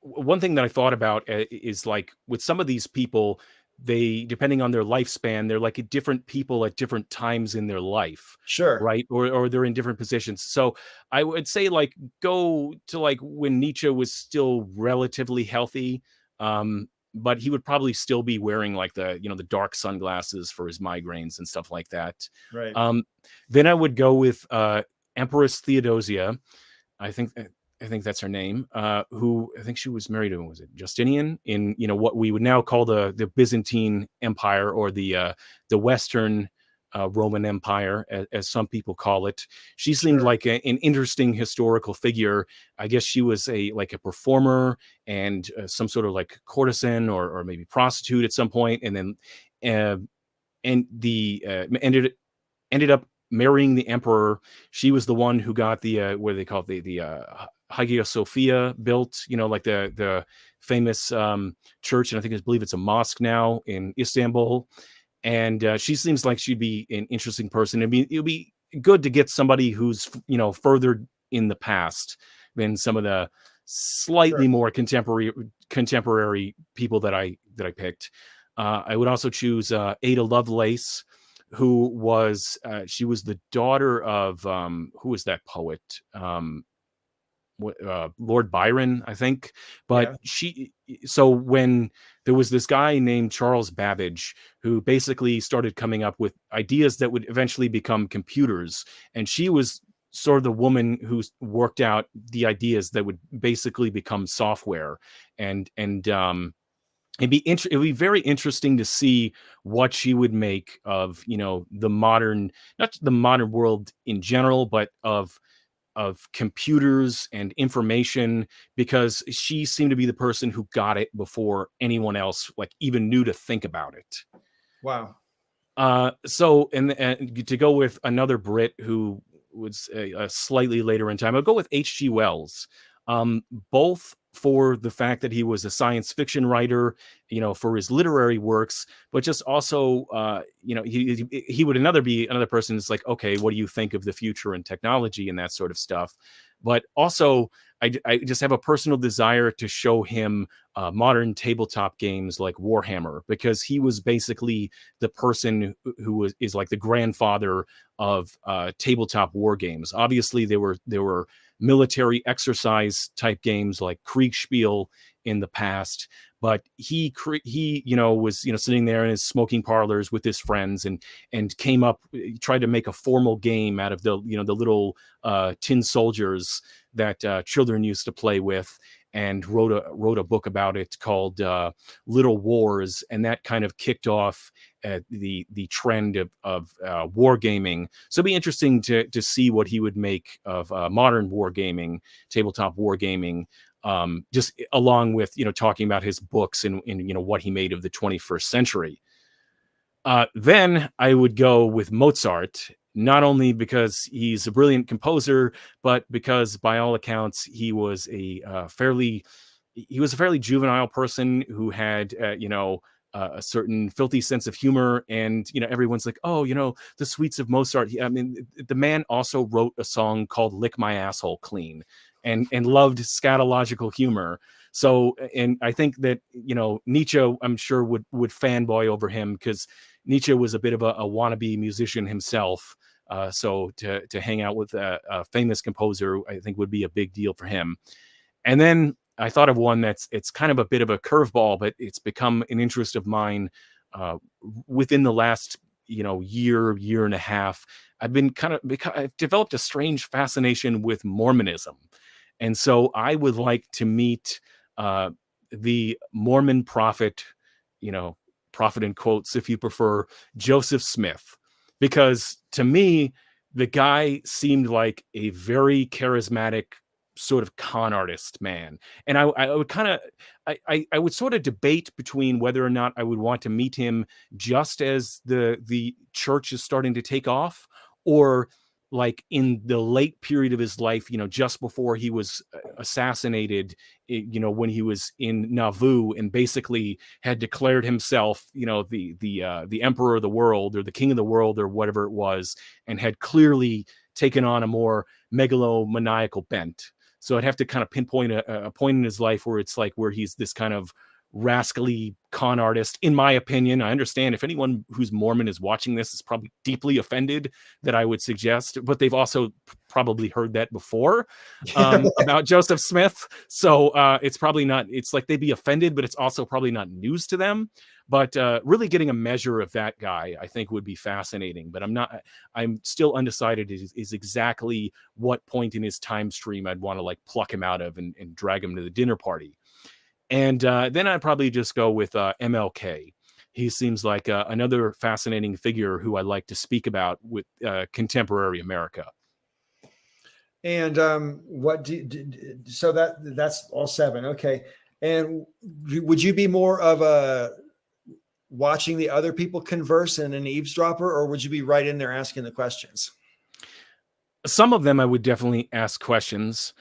one thing that I thought about is like with some of these people, they, depending on their lifespan, they're like different people at different times in their life, Sure. right? Or they're in different positions. So I would say like go to like when Nietzsche was still relatively healthy, but he would probably still be wearing like the dark sunglasses for his migraines and stuff like that. Right. Um, then I would go with Empress Theodosia. I think I think that's her name. Who I think she was married to, was it Justinian, in what we would now call the Byzantine Empire, or the Western Roman Empire, as some people call it. She seemed Sure. like an interesting historical figure. I guess she was a performer and some sort of like courtesan, or maybe prostitute at some point, and then uh, ended up marrying the emperor. She was the one who got the what do they call it, the Hagia Sophia built, like the famous church, and I believe it's a mosque now in Istanbul. And she seems like she'd be an interesting person. It'd be good to get somebody who's further in the past than some of the Sure. slightly more contemporary people that I picked. I would also choose Aydah Lovelace, who was she was the daughter of who was that poet? Lord Byron, I think. But Yeah. so when there was this guy named Charles Babbage who basically started coming up with ideas that would eventually become computers, and she was sort of the woman who worked out the ideas that would basically become software. And it would be very interesting to see what she would make of the modern, not the modern world in general, but of computers and information, because she seemed to be the person who got it before anyone else like even knew to think about it. Wow. So and to go with another Brit who was a slightly later in time, I'll go with H.G. Wells. Both for the fact that he was a science fiction writer, for his literary works, but just also, he would be another person. It's like, okay, what do you think of the future and technology and that sort of stuff? But also, I just have a personal desire to show him modern tabletop games like Warhammer, because he was basically the person who is like the grandfather of tabletop war games. Obviously, there were military exercise type games like Kriegspiel in the past, but he was sitting there in his smoking parlors with his friends, and tried to make a formal game out of the the little tin soldiers that children used to play with, and wrote a book about it called Little Wars, and that kind of kicked off the trend of wargaming. So it'd be interesting to see what he would make of modern wargaming, tabletop wargaming, just along with talking about his books and what he made of the 21st century. Then I would go with Mozart, not only because he's a brilliant composer, but because by all accounts he was a fairly juvenile person who had a certain filthy sense of humor, and everyone's like, oh, the sweets of Mozart. I mean, the man also wrote a song called "Lick My Asshole Clean," and loved scatological humor. So, and I think that Nietzsche, I'm sure, would fanboy over him, because Nietzsche was a bit of a wannabe musician himself. So to hang out with a famous composer, I think, would be a big deal for him. And then I thought of one it's kind of a bit of a curveball, but it's become an interest of mine within the last year and a half. I've developed a strange fascination with Mormonism, and so I would like to meet the Mormon prophet, prophet in quotes if you prefer, Joseph Smith, because to me the guy seemed like a very charismatic sort of con artist man. And I would kind of I would sort of debate between whether or not I would want to meet him just as the church is starting to take off, or like in the late period of his life, just before he was assassinated, when he was in Nauvoo and basically had declared himself, the emperor of the world, or the king of the world, or whatever it was, and had clearly taken on a more megalomaniacal bent. So I'd have to kind of pinpoint a point in his life where it's like, where he's this kind of rascally con artist, in my opinion. I understand if anyone who's Mormon is watching this is probably deeply offended that I would suggest, but they've also probably heard that before about Joseph Smith. So it's probably not, it's like they'd be offended, but it's also probably not news to them. But really getting a measure of that guy, I think, would be fascinating. But I'm still undecided is exactly what point in his time stream I'd want to like pluck him out of and drag him to the dinner party. And then I'd probably just go with MLK. He seems like another fascinating figure who I'd like to speak about with contemporary America. And so that's all 7. Okay. And would you be more of a watching the other people converse and an eavesdropper, or would you be right in there asking the questions? Some of them I would definitely ask questions.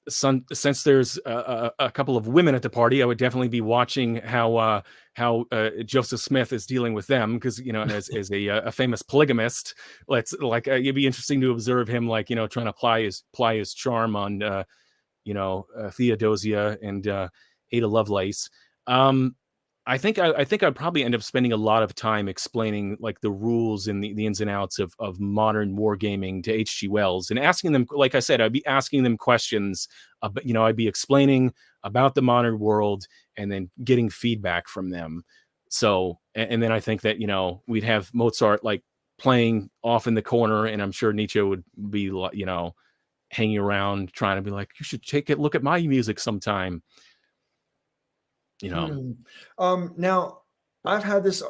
Since there's a couple of women at the party, I would definitely be watching how Joseph Smith is dealing with them, because as a famous polygamist, it'd be interesting to observe him trying to ply his charm on Theodosia and Aydah Lovelace. I think I'd probably end up spending a lot of time explaining like the rules and the ins and outs of modern wargaming to H.G. Wells, and asking them, like I said, I'd be asking them questions, I'd be explaining about the modern world and then getting feedback from them. So, and then I think that, we'd have Mozart like playing off in the corner, and I'm sure Nietzsche would be, hanging around trying to be like, you should take a look at my music sometime. Now I've had this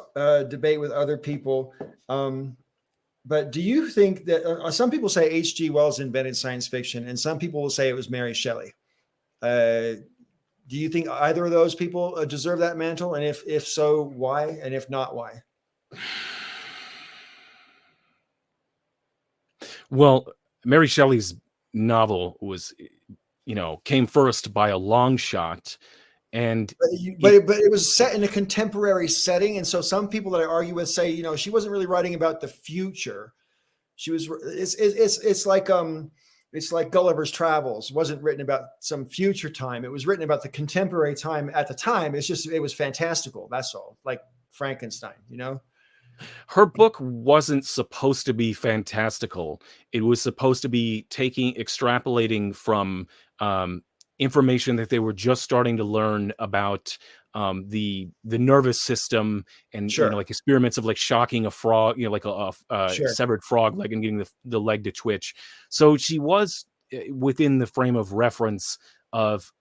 debate with other people, but do you think that some people say H.G. Wells invented science fiction, and some people will say it was Mary Shelley? Do you think either of those people deserve that mantle? And if so, why? And if not, why? Well, Mary Shelley's novel was, came first by a long shot. And but it was set in a contemporary setting, and so some people that I argue with say, she wasn't really writing about the future. She was. It's like Gulliver's Travels. It wasn't written about some future time. It was written about the contemporary time at the time. It was fantastical. That's all. Like Frankenstein, Her book wasn't supposed to be fantastical. It was supposed to be extrapolating from information that they were just starting to learn about the nervous system, and Sure. like experiments of like shocking a frog, like a Sure. severed frog leg and getting the leg to twitch. So she was within the frame of reference of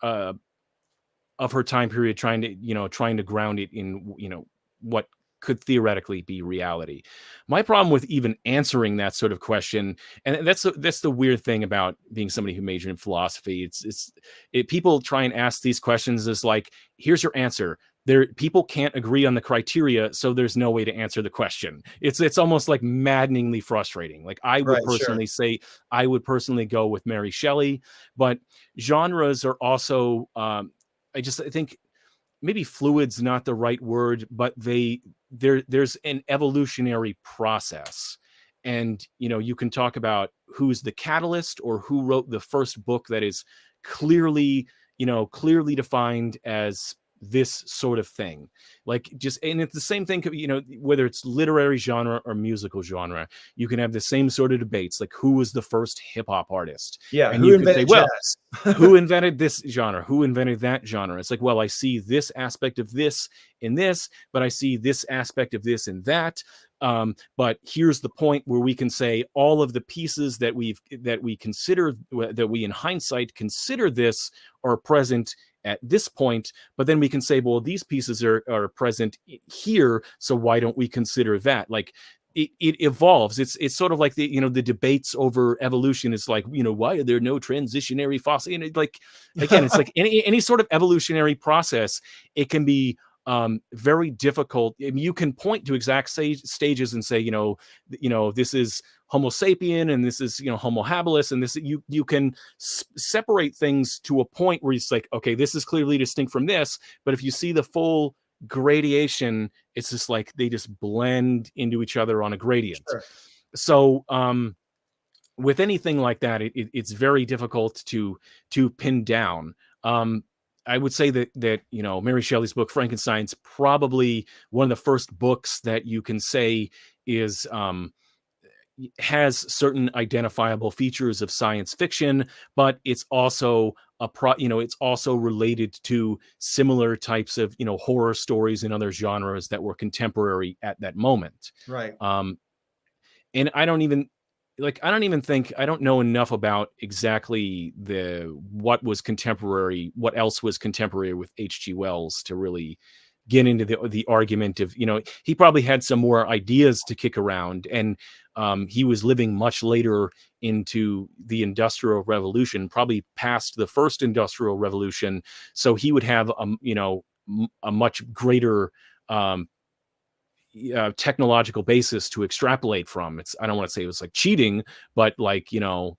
her time period, trying to ground it in what could theoretically be reality. My problem with even answering that sort of question, and that's the weird thing about being somebody who majored in philosophy, people try and ask these questions as like, here's your answer. People can't agree on the criteria, so there's no way to answer the question. It's almost like maddeningly frustrating. Like I would personally say, I would personally go with Mary Shelley, but genres are also I think maybe fluid's not the right word, but there's an evolutionary process. And, you can talk about who's the catalyst or who wrote the first book that is clearly, clearly defined as this sort of thing. Like, and it's the same thing, whether it's literary genre or musical genre, you can have the same sort of debates, like who was the first hip hop artist? Yeah. And Who you could say, invented well, jazz? who invented this genre? Who invented that genre? It's like, well, I see this aspect of this in this, but I see this aspect of this in that. But here's the point where we can say all of the pieces that we consider, that we in hindsight consider this, are present at this point, but then we can say, well, these pieces are present here, so why don't we consider that? Like, it evolves. It's sort of like the debates over evolution. It's like, why are there no transitionary fossil? Like, again, it's like any sort of evolutionary process. It can be very difficult. I mean, you can point to exact stages and say, this is Homo sapien and this is Homo habilis, and this you can separate things to a point where it's like, okay, this is clearly distinct from this. But if you see the full gradation, it's just like they just blend into each other on a gradient. Sure. So with anything like that, it's very difficult to pin down. I would say that Mary Shelley's book Frankenstein's probably one of the first books that you can say is has certain identifiable features of science fiction, but it's also it's also related to similar types of horror stories and other genres that were contemporary at that moment. Right. And I don't even think, I don't know enough about exactly what else was contemporary with H.G. Wells to really get into the argument of, he probably had some more ideas to kick around, and he was living much later into the Industrial Revolution, probably past the first Industrial Revolution. So he would have a much greater technological basis to extrapolate from. I don't want to say it was like cheating, but like, you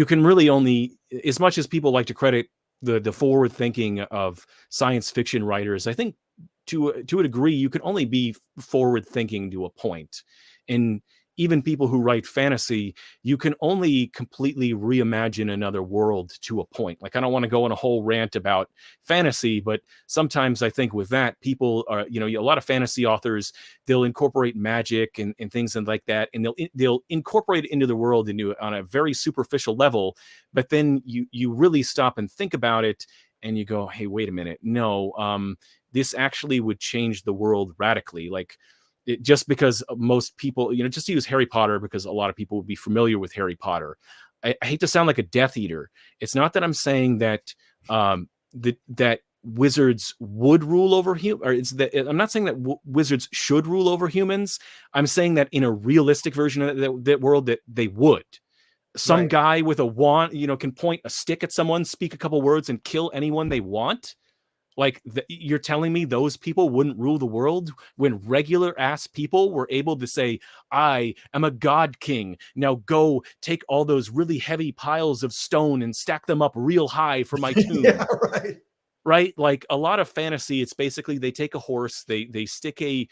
can really only, as much as people like to credit the forward thinking of science fiction writers, I think to a degree, you can only be forward thinking to a point. And even people who write fantasy, you can only completely reimagine another world to a point. Like, I don't want to go on a whole rant about fantasy, but sometimes I think with that, people are, a lot of fantasy authors, they'll incorporate magic and things like that, and they'll incorporate it into the world on a very superficial level. But then you really stop and think about it, and you go, hey, wait a minute, no, this actually would change the world radically. Like, just because most people, just to use Harry Potter, because a lot of people would be familiar with Harry Potter. I hate to sound like a Death Eater. It's not that I'm saying that that wizards would rule over humans, or I'm not saying that wizards should rule over humans. I'm saying that in a realistic version of that world, that they would. Some Right. guy with a wand, can point a stick at someone, speak a couple words, and kill anyone they want. Like, you're telling me those people wouldn't rule the world when regular ass people were able to say, I am a god king. Now go take all those really heavy piles of stone and stack them up real high for my tomb. Yeah, right. Right? Like, a lot of fantasy, it's basically they take a horse, they stick a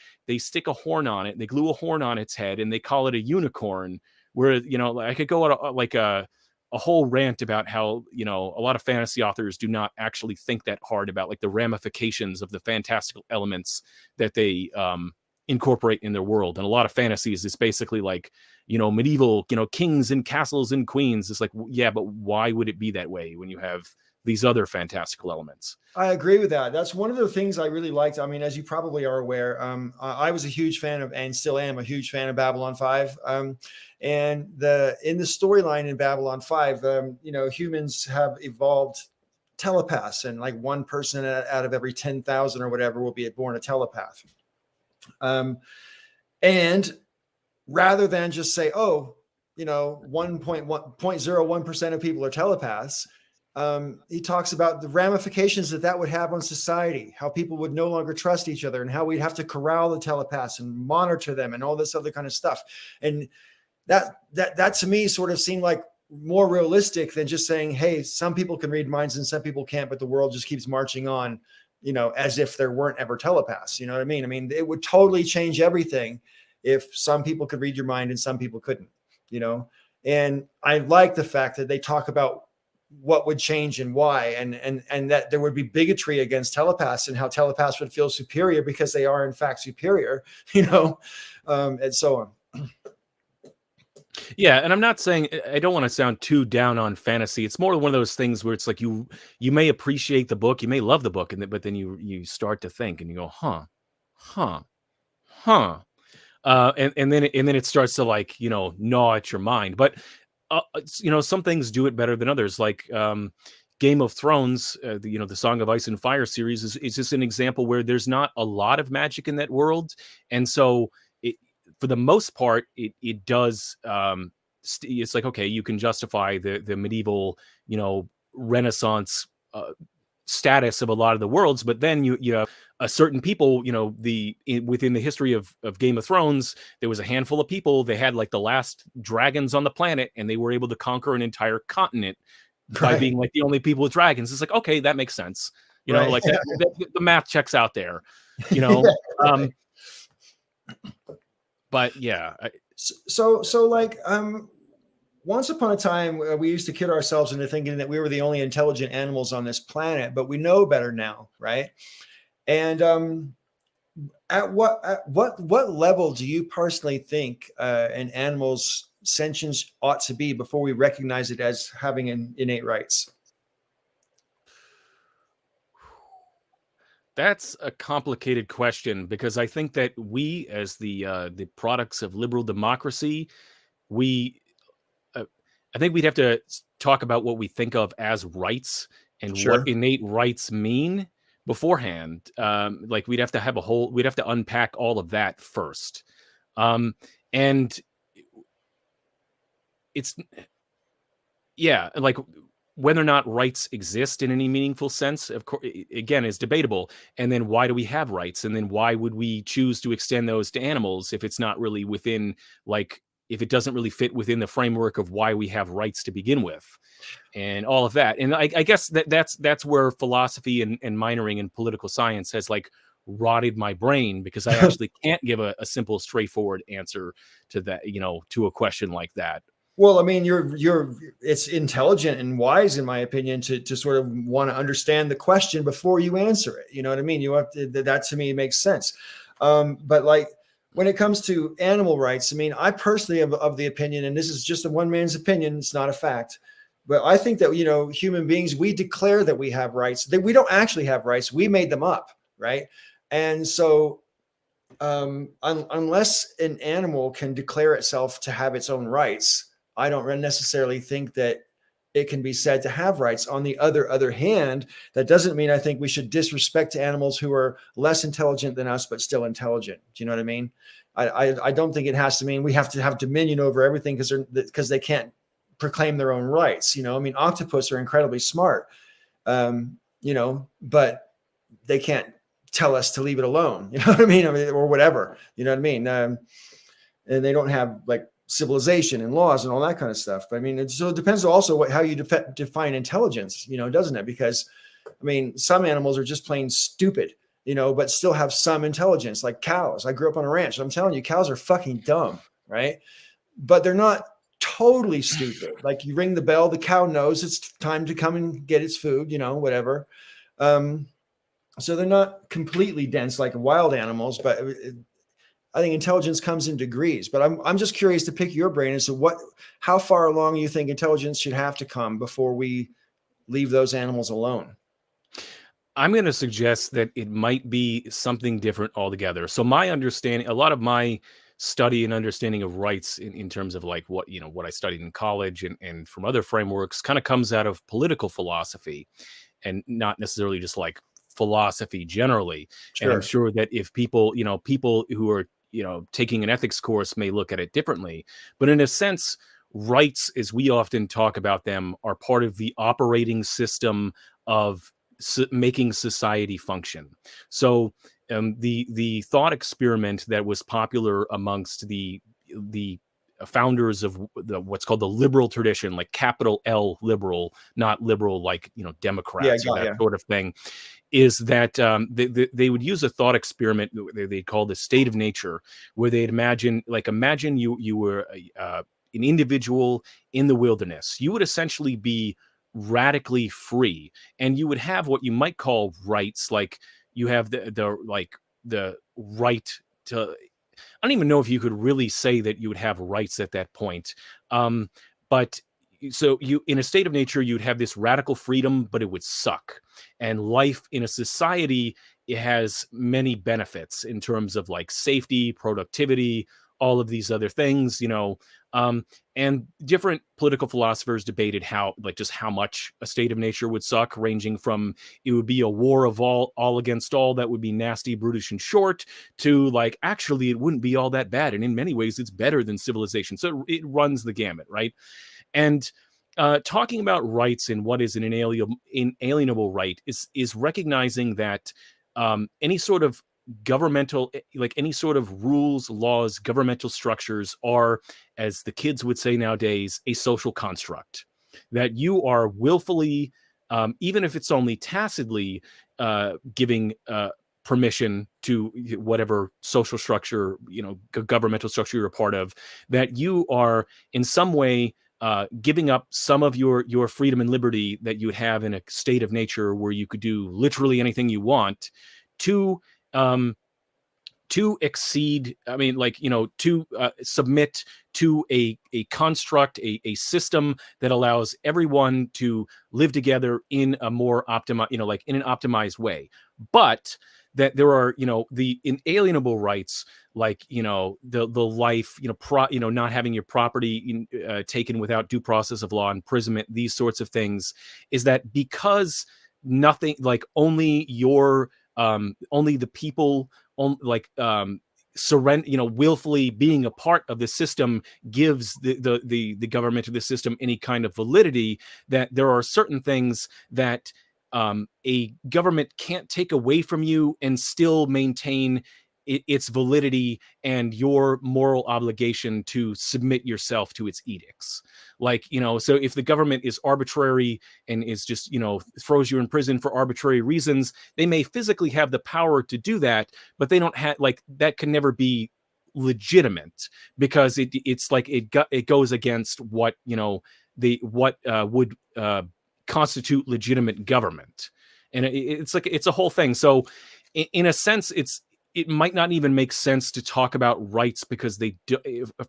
horn on it, they glue a horn on its head, and they call it a unicorn. Where, I could go on a whole rant about how, a lot of fantasy authors do not actually think that hard about like the ramifications of the fantastical elements that they incorporate in their world. And a lot of fantasies is basically like, medieval, kings and castles and queens. It's like, yeah, but why would it be that way when you have these other fantastical elements? I agree with that. That's one of the things I really liked. I mean, as you probably are aware, I was a huge fan of, and still am a huge fan of, Babylon 5. And in the storyline in Babylon 5, humans have evolved telepaths, and like one person out of every 10,000 or whatever will be born a telepath. And rather than just say, 1.01% of people are telepaths, he talks about the ramifications that would have on society, how people would no longer trust each other, and how we'd have to corral the telepaths and monitor them and all this other kind of stuff. And that to me sort of seemed like more realistic than just saying, hey, some people can read minds and some people can't, but the world just keeps marching on, you know, as if there weren't ever telepaths. You know what I mean? I mean, it would totally change everything if some people could read your mind and some people couldn't, you know? And I like the fact that they talk about what would change and why, and that there would be bigotry against telepaths and how telepaths would feel superior because they are in fact superior, you know, and so on. Yeah, and I'm not saying, I don't want to sound too down on fantasy. It's more one of those things where it's like you may appreciate the book, you may love the book, but then you start to think and you go, huh, huh. And then it starts to, like, you know, gnaw at your mind. But you know, some things do it better than others. Like Game of Thrones, you know, the Song of Ice and Fire series is just an example where there's not a lot of magic in that world, and so for the most part, it does. It's like, okay, you can justify the medieval, you know, Renaissance status of a lot of the worlds, but then you have a certain people, you know, within the history of Game of Thrones, there was a handful of people. They had like the last dragons on the planet, and they were able to conquer an entire continent by being like the only people with dragons. It's like, okay, that makes sense. You know, like the math checks out there. You know, but yeah. So like once upon a time, we used to kid ourselves into thinking that we were the only intelligent animals on this planet, but we know better now, right? And at what level do you personally think an animal's sentience ought to be before we recognize it as having innate rights? That's a complicated question, because I think that we, as the products of liberal democracy, we I think we'd have to talk about what we think of as rights and what innate rights mean beforehand. Like we'd have to unpack all of that first. And it's, yeah, like whether or not rights exist in any meaningful sense, of course, again, is debatable. And then why do we have rights? And then why would we choose to extend those to animals if it's not really within, like, if it doesn't really fit within the framework of why we have rights to begin with, and all of that. And I guess that's where philosophy and minoring in political science has like rotted my brain, because I actually can't give a simple, straightforward answer to that, you know, to a question like that. Well, I mean, it's intelligent and wise, in my opinion, to sort of want to understand the question before you answer it. You know what I mean? You have to, that to me makes sense. But like, when it comes to animal rights, I mean, I personally am of the opinion, and this is just a one man's opinion, it's not a fact, but I think that, you know, human beings, we declare that we have rights, that we don't actually have rights. We made them up. Right. And so unless an animal can declare itself to have its own rights, I don't necessarily think that it can be said to have rights. On the other hand, that doesn't mean I think we should disrespect animals who are less intelligent than us, but still intelligent. Do you know what I mean? I don't think it has to mean we have to have dominion over everything because they can't proclaim their own rights. You know, I mean, octopus are incredibly smart, you know, but they can't tell us to leave it alone. You know what I mean? Or whatever. You know what I mean? And they don't have like civilization and laws and all that kind of stuff. But I mean, so it depends also how you define intelligence, you know, doesn't it? Because I mean, some animals are just plain stupid, you know, but still have some intelligence, like cows. I grew up on a ranch. I'm telling you, cows are fucking dumb, right? But they're not totally stupid. Like you ring the bell, the cow knows it's time to come and get its food, you know, whatever. So they're not completely dense like wild animals, but I think intelligence comes in degrees. But I'm just curious to pick your brain as to how far along you think intelligence should have to come before we leave those animals alone. I'm going to suggest that it might be something different altogether. So my understanding, a lot of my study and understanding of rights in terms of like what I studied in college and from other frameworks kind of comes out of political philosophy, and not necessarily just like philosophy generally. Sure. And I'm sure that if people who are, you know, taking an ethics course may look at it differently, but in a sense, rights, as we often talk about them, are part of the operating system of making society function. So the thought experiment that was popular amongst the founders of what's called the liberal tradition, like capital L liberal, not liberal like, you know, Democrats or that sort of thing, is that they would use a thought experiment they call the state of nature, where they'd imagine you were an individual in the wilderness. You would essentially be radically free, and you would have what you might call rights, like you have the right to. I don't even know if you could really say that you would have rights at that point. But so you, in a state of nature, you'd have this radical freedom, but it would suck. And life in a society, it has many benefits in terms of like safety, productivity, all of these other things, and different political philosophers debated just how much a state of nature would suck, ranging from it would be a war of all against all that would be nasty, brutish, and short, to like actually it wouldn't be all that bad, and in many ways it's better than civilization. So it runs the gamut, right? And talking about rights and what is an inalienable right is recognizing that any sort of governmental, like any sort of rules, laws, governmental structures are, as the kids would say nowadays, a social construct that you are willfully, even if it's only tacitly, giving permission to whatever social structure, governmental structure you're a part of, that you are in some way giving up some of your freedom and liberty that you would have in a state of nature where you could do literally anything you want, to exceed, to submit to a construct, a system that allows everyone to live together in a more optimized, in an optimized way. But that there are, the inalienable rights, like, the life, not having your property taken without due process of law, imprisonment, these sorts of things, is that because nothing, like only the people, surrender, willfully being a part of the system gives the government of the system any kind of validity, that there are certain things that a government can't take away from you and still maintain its validity and your moral obligation to submit yourself to its edicts. So if the government is arbitrary and is just, throws you in prison for arbitrary reasons, they may physically have the power to do that, but they don't have, that can never be legitimate, because it goes against what, would constitute legitimate government. And it's a whole thing. So in a sense, it might not even make sense to talk about rights, because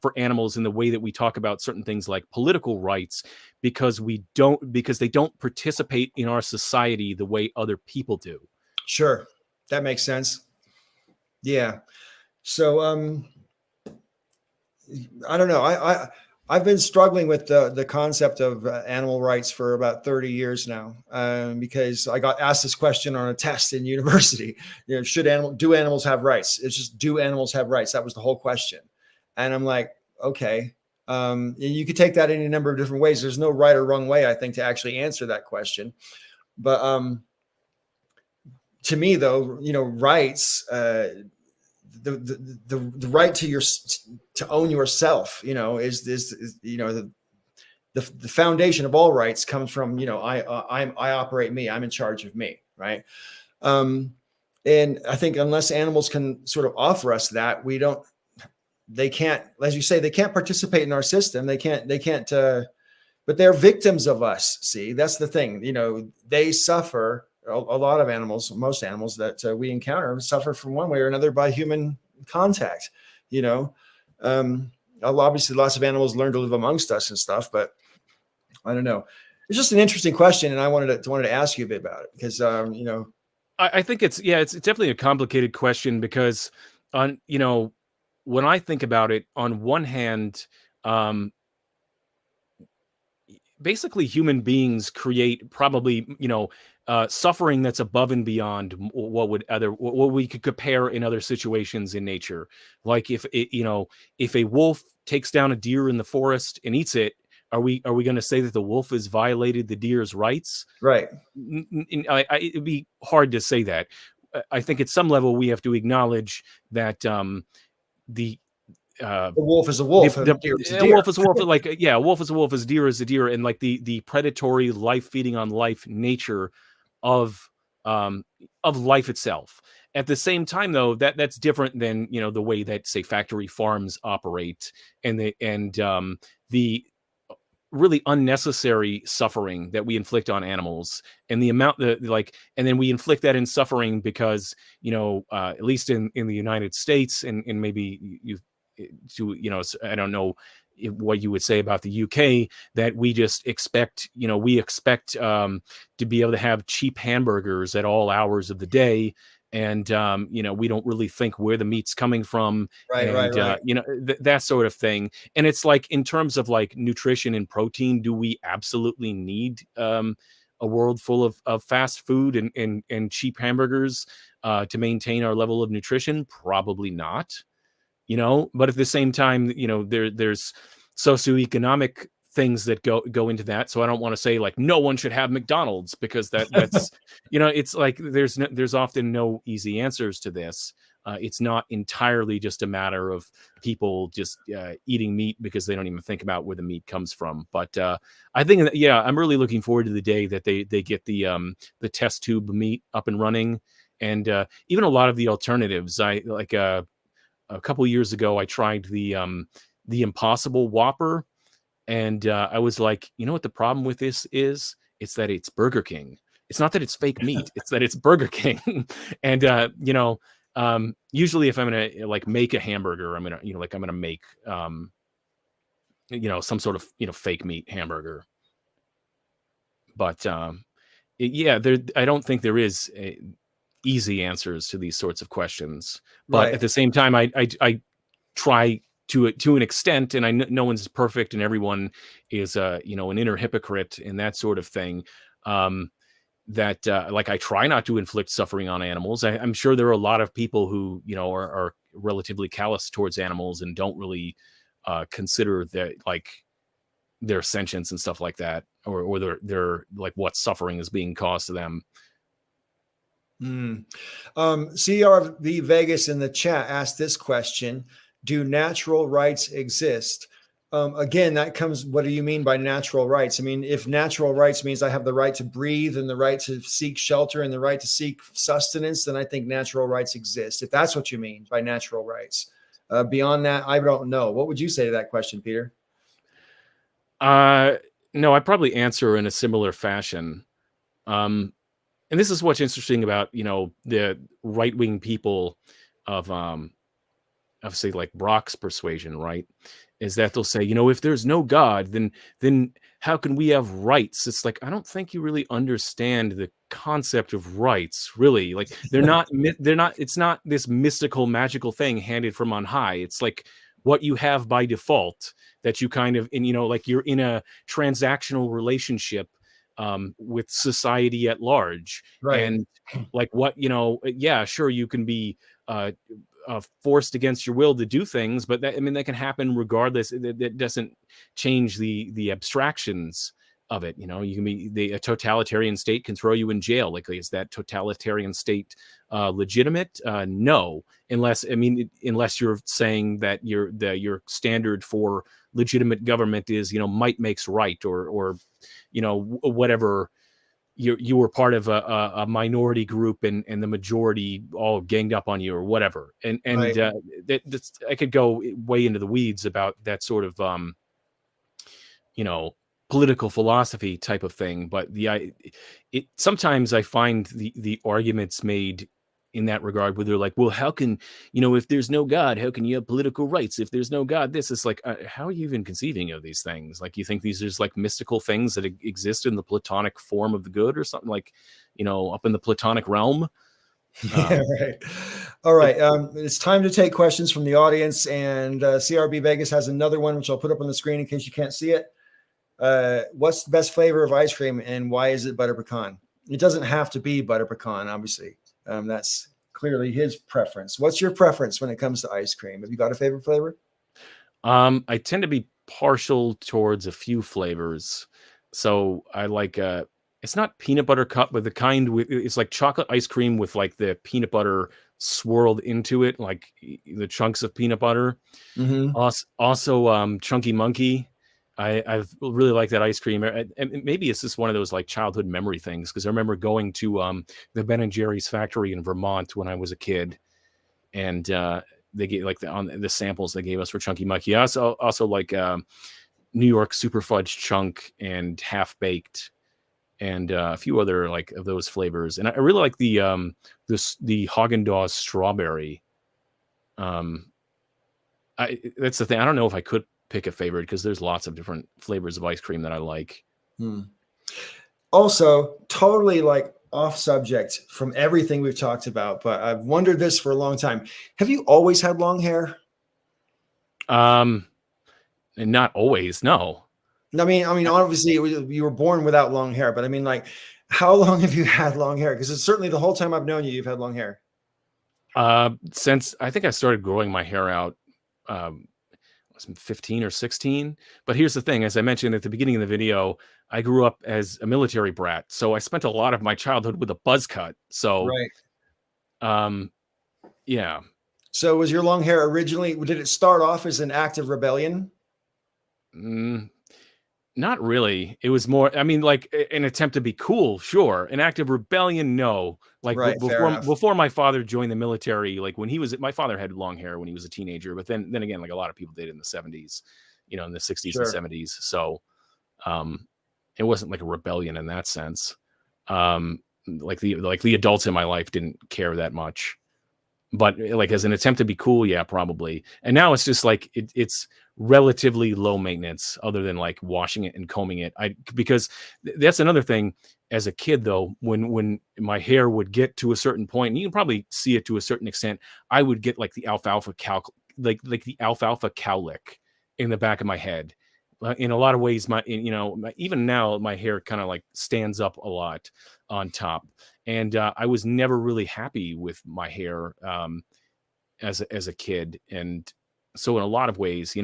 for animals, in the way that we talk about certain things like political rights, because they don't participate in our society the way other people do. Sure. That makes sense. Yeah. So, I don't know. I've been struggling with the concept of animal rights for about 30 years now, because I got asked this question on a test in university. Do animals have rights? It's just, do animals have rights? That was the whole question. And I'm like, okay. You could take that in a number of different ways. There's no right or wrong way, I think, to actually answer that question. But to me, though, rights, the right to own yourself, is the foundation of all rights comes from, I operate me, I'm in charge of me. Right. And I think unless animals can sort of offer us that, they can't, as you say, they can't participate in our system. They can't, but they're victims of us. See, that's the thing, they suffer. A lot of animals, most animals that we encounter, suffer from one way or another by human contact. Obviously lots of animals learn to live amongst us and stuff, but I don't know. It's just an interesting question, and I wanted to ask you a bit about it, because I think it's definitely a complicated question, because when I think about it, on one hand, basically human beings create probably, suffering that's above and beyond what we could compare in other situations in nature. Like if a wolf takes down a deer in the forest and eats it, are we going to say that the wolf has violated the deer's rights? Right. It'd be hard to say that. I think at some level we have to acknowledge that the wolf is a wolf. Wolf is a wolf. A wolf is a wolf, as deer is a deer, and like the predatory, life feeding on life nature of um, of life itself. At the same time, though, that's different than, the way that, say, factory farms operate, and the really unnecessary suffering that we inflict on animals, and the amount that, like, and then we inflict that in suffering because, at least in the United States, and maybe you to, I don't know what you would say about the UK, that we just expect, to be able to have cheap hamburgers at all hours of the day. And, we don't really think where the meat's coming from, Right, right, and, right. that sort of thing. And it's like, in terms of like nutrition and protein, do we absolutely need, a world full of fast food and cheap hamburgers, to maintain our level of nutrition? Probably not. But at the same time, there's socioeconomic things that go into that. So I don't want to say like no one should have McDonald's, because that's it's like there's often no easy answers to this. It's not entirely just a matter of people just eating meat because they don't even think about where the meat comes from. But I think that, yeah, I'm really looking forward to the day that they get the test tube meat up and running, and even a lot of the alternatives. I like a couple years ago, I tried the Impossible Whopper, and I was like, you know what the problem with this is? It's that it's Burger King. It's not that it's fake meat; it's that it's Burger King. And usually, if I'm gonna like make a hamburger, I'm gonna make some sort of fake meat hamburger. But yeah, I don't think there is easy answers to these sorts of questions. But at Right. the same time, I try to an extent, and no one's perfect, and everyone is an inner hypocrite and that sort of thing. That like, I try not to inflict suffering on animals. I'm sure there are a lot of people who are relatively callous towards animals and don't really consider that, like, their sentience and stuff like that, or their like what suffering is being caused to them. CRV Vegas in the chat asked this question: do natural rights exist? Again, that comes, what do you mean by natural rights? I mean, if natural rights means I have the right to breathe and the right to seek shelter and the right to seek sustenance, then I think natural rights exist, if that's what you mean by natural rights. Beyond that, I don't know. What would you say to that question, Peter? No, I'd probably answer in a similar fashion. And this is what's interesting about, the right-wing people of say like Brock's persuasion, right? Is that they'll say, if there's no God, then how can we have rights? It's like, I don't think you really understand the concept of rights, really. Like, it's not this mystical, magical thing handed from on high. It's like what you have by default, that you kind of, and like, you're in a transactional relationship with society at large. Right. And like, what, yeah, sure, you can be forced against your will to do things, but that can happen regardless. That doesn't change the abstractions of it. You can be, a totalitarian state can throw you in jail. Like, is that totalitarian state legitimate? No, unless you're saying that your standard for legitimate government is might makes right, or whatever. You were part of a minority group, and the majority all ganged up on you, or whatever. And Right. I could go way into the weeds about that sort of political philosophy type of thing. But sometimes I find the arguments made in that regard, where they're like, well, how can, if there's no God, how can you have political rights? If there's no God, this is like, how are you even conceiving of these things? Like, you think these are just like mystical things that exist in the Platonic form of the good, or something, like, up in the Platonic realm? Yeah, right. All right. It's time to take questions from the audience, and CRB Vegas has another one, which I'll put up on the screen in case you can't see it. What's the best flavor of ice cream, and why is it butter pecan? It doesn't have to be butter pecan, obviously. That's clearly his preference. What's your preference when it comes to ice cream? Have you got a favorite flavor? I tend to be partial towards a few flavors. So I like, it's not peanut butter cup, but the kind with, it's like chocolate ice cream with like the peanut butter swirled into it, like the chunks of peanut butter. Mm-hmm. Also, Chunky Monkey. I've really liked that ice cream. And maybe it's just one of those like childhood memory things, because I remember going to the Ben and Jerry's factory in Vermont when I was a kid, and they gave like the samples they gave us for Chunky Monkey. I also like New York Super Fudge Chunk and Half Baked, and a few other like of those flavors. And I really like the Haagen-Dazs strawberry. That's the thing. I don't know if I could pick a favorite, because there's lots of different flavors of ice cream that I like. Also, totally like off subject from everything we've talked about, but I've wondered this for a long time. Have you always had long hair? And not always, no. I mean, obviously you were born without long hair, but I mean, like, how long have you had long hair? Because it's certainly the whole time I've known you, you've had long hair. Since I think I started growing my hair out, was 15 or 16. But here's the thing, as I mentioned at the beginning of the video, I grew up as a military brat, so I spent a lot of my childhood with a buzz cut. So, right. Yeah. So was your long hair originally, did it start off as an act of rebellion? Not really. It was more, I mean, like an attempt to be cool, sure. An act of rebellion, no. Like Right, before my father joined the military, like when my father had long hair when he was a teenager, but then again, like a lot of people did in the 70s, in the 60s Sure. and 70s. So it wasn't like a rebellion in that sense. Like the adults in my life didn't care that much. But like as an attempt to be cool, yeah, probably. And now it's just like it's relatively low maintenance, other than like washing it and combing it. Because that's another thing. As a kid, though, when my hair would get to a certain point, and you can probably see it to a certain extent, I would get like the alfalfa the alfalfa cowlick in the back of my head. In a lot of ways, even now my hair kind of like stands up a lot on top, and I was never really happy with my hair as a kid. And so in a lot of ways,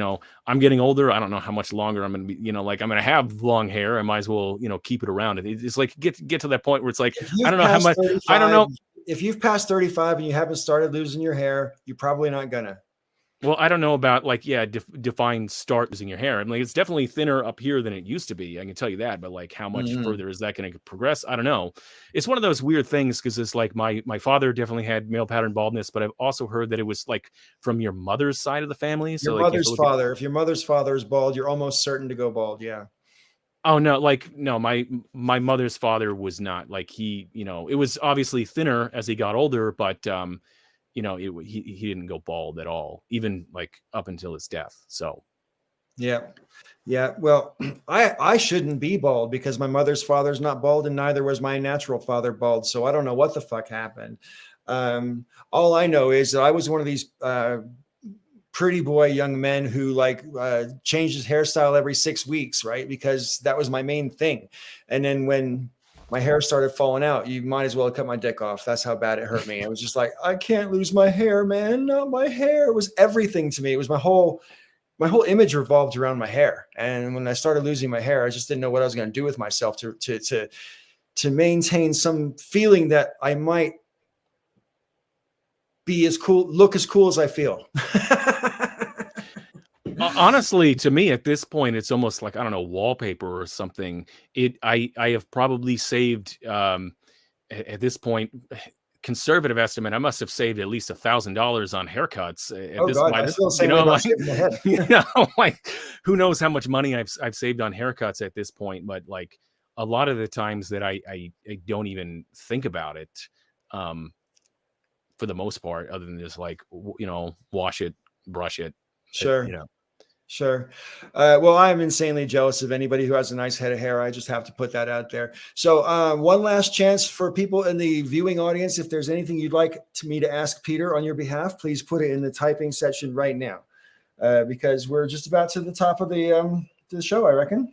I'm getting older. I don't know how much longer I'm going to be, like I'm going to have long hair. I might as well, keep it around. It's like get to that point where it's like, I don't know how much, I don't know. If you've passed 35 and you haven't started losing your hair, you're probably not gonna. Well, I don't know about like, define start losing your hair. I mean, it's definitely thinner up here than it used to be. I can tell you that, but like how much further is that going to progress? I don't know. It's one of those weird things, because it's like my father definitely had male pattern baldness, but I've also heard that it was like from your mother's side of the family. So your like, mother's father, if your mother's father is bald, you're almost certain to go bald. Yeah. Oh no, no, my mother's father was not like he, it was obviously thinner as he got older, but he didn't go bald at all, even like up until his death. So, yeah. Well, I shouldn't be bald, because my mother's father's not bald, and neither was my natural father bald. So I don't know what the fuck happened. All I know is that I was one of these pretty boy young men who changed his hairstyle every 6 weeks, right? Because that was my main thing. And then when my hair started falling out, you might as well cut my dick off. That's how bad it hurt me. I was just like, I can't lose my hair, man. Not my hair. It was everything to me. It was my whole image revolved around my hair. And when I started losing my hair, I just didn't know what I was going to do with myself to maintain some feeling that I might be look as cool as I feel. Honestly, to me at this point, it's almost like, I don't know, wallpaper or something. I have probably saved at this point, conservative estimate, I must have saved at least $1,000 on haircuts at this point. I feel the same way about shaving the head. Like who knows how much money I've saved on haircuts at this point. But like a lot of the times that I don't even think about it, for the most part, other than just like, wash it, brush it. Sure. Sure. Well, I'm insanely jealous of anybody who has a nice head of hair. I just have to put that out there. So one last chance for people in the viewing audience. If there's anything you'd like me to ask Peter on your behalf, please put it in the typing section right now, because we're just about to the top of the show, I reckon.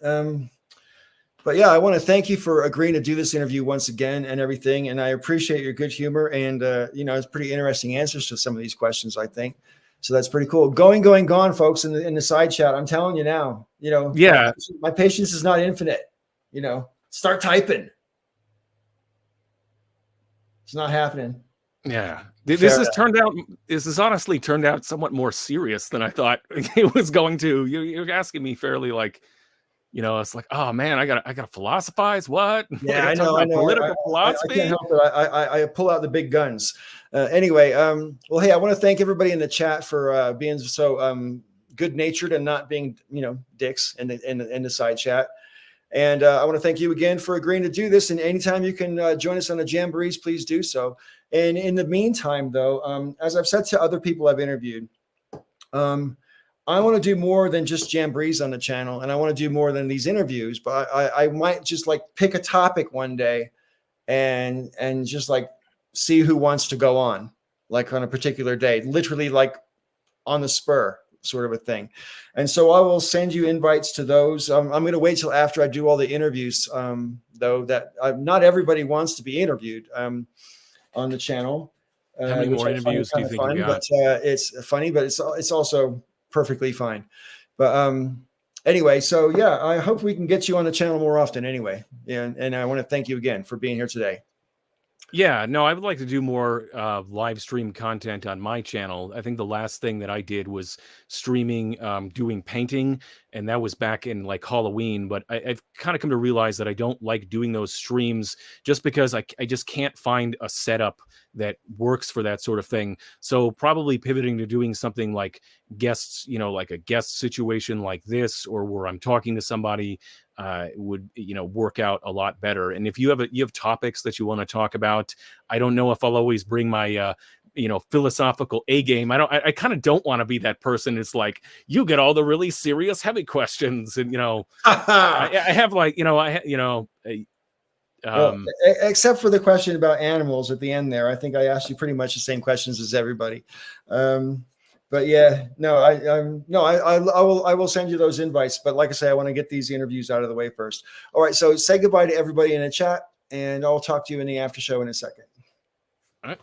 But yeah, I want to thank you for agreeing to do this interview once again and everything. And I appreciate your good humor. And, it's pretty interesting answers to some of these questions, I think. So that's pretty cool. Going, gone, folks, in the side chat. I'm telling you now, yeah, my patience is not infinite. Start typing. It's not happening. Yeah. Fair This has honestly turned out somewhat more serious than I thought it was going to. You're asking me fairly like, it's like, oh man, I gotta philosophize. What? I Yeah, gotta talk I about know. political I can't philosophy. help it. I pull out the big guns. Anyway, well, hey, I want to thank everybody in the chat for being so good natured and not being, dicks in the side chat. And I want to thank you again for agreeing to do this. And anytime you can join us on the jamborees, please do so. And in the meantime, though, as I've said to other people I've interviewed, I want to do more than just jamborees on the channel, and I want to do more than these interviews. But I might just like pick a topic one day, and just like see who wants to go on, like on a particular day, literally like on the spur, sort of a thing. And so I will send you invites to those. I'm going to wait till after I do all the interviews, though. That not everybody wants to be interviewed on the channel. How many Which more I find interviews do you kind of think you fun, but got? it's funny, but it's also perfectly fine. But anyway, so yeah, I hope we can get you on the channel more often anyway. And I want to thank you again for being here today. Yeah, no, I would like to do more live stream content on my channel. I think the last thing that I did was streaming, doing painting, and that was back in like Halloween. But I've kind of come to realize that I don't like doing those streams just because I just can't find a setup that works for that sort of thing. So probably pivoting to doing something like guests, like a guest situation like this, or where I'm talking to somebody would work out a lot better. And if you have topics that you want to talk about, I don't know if I'll always bring my philosophical A game. I kind of don't want to be that person. It's like you get all the really serious heavy questions, and I have like Well, except for the question about animals at the end there, I think I asked you pretty much the same questions as everybody. But yeah, no, I will send you those invites. But like I say, I want to get these interviews out of the way first. All right, so say goodbye to everybody in the chat, and I'll talk to you in the after show in a second. all right.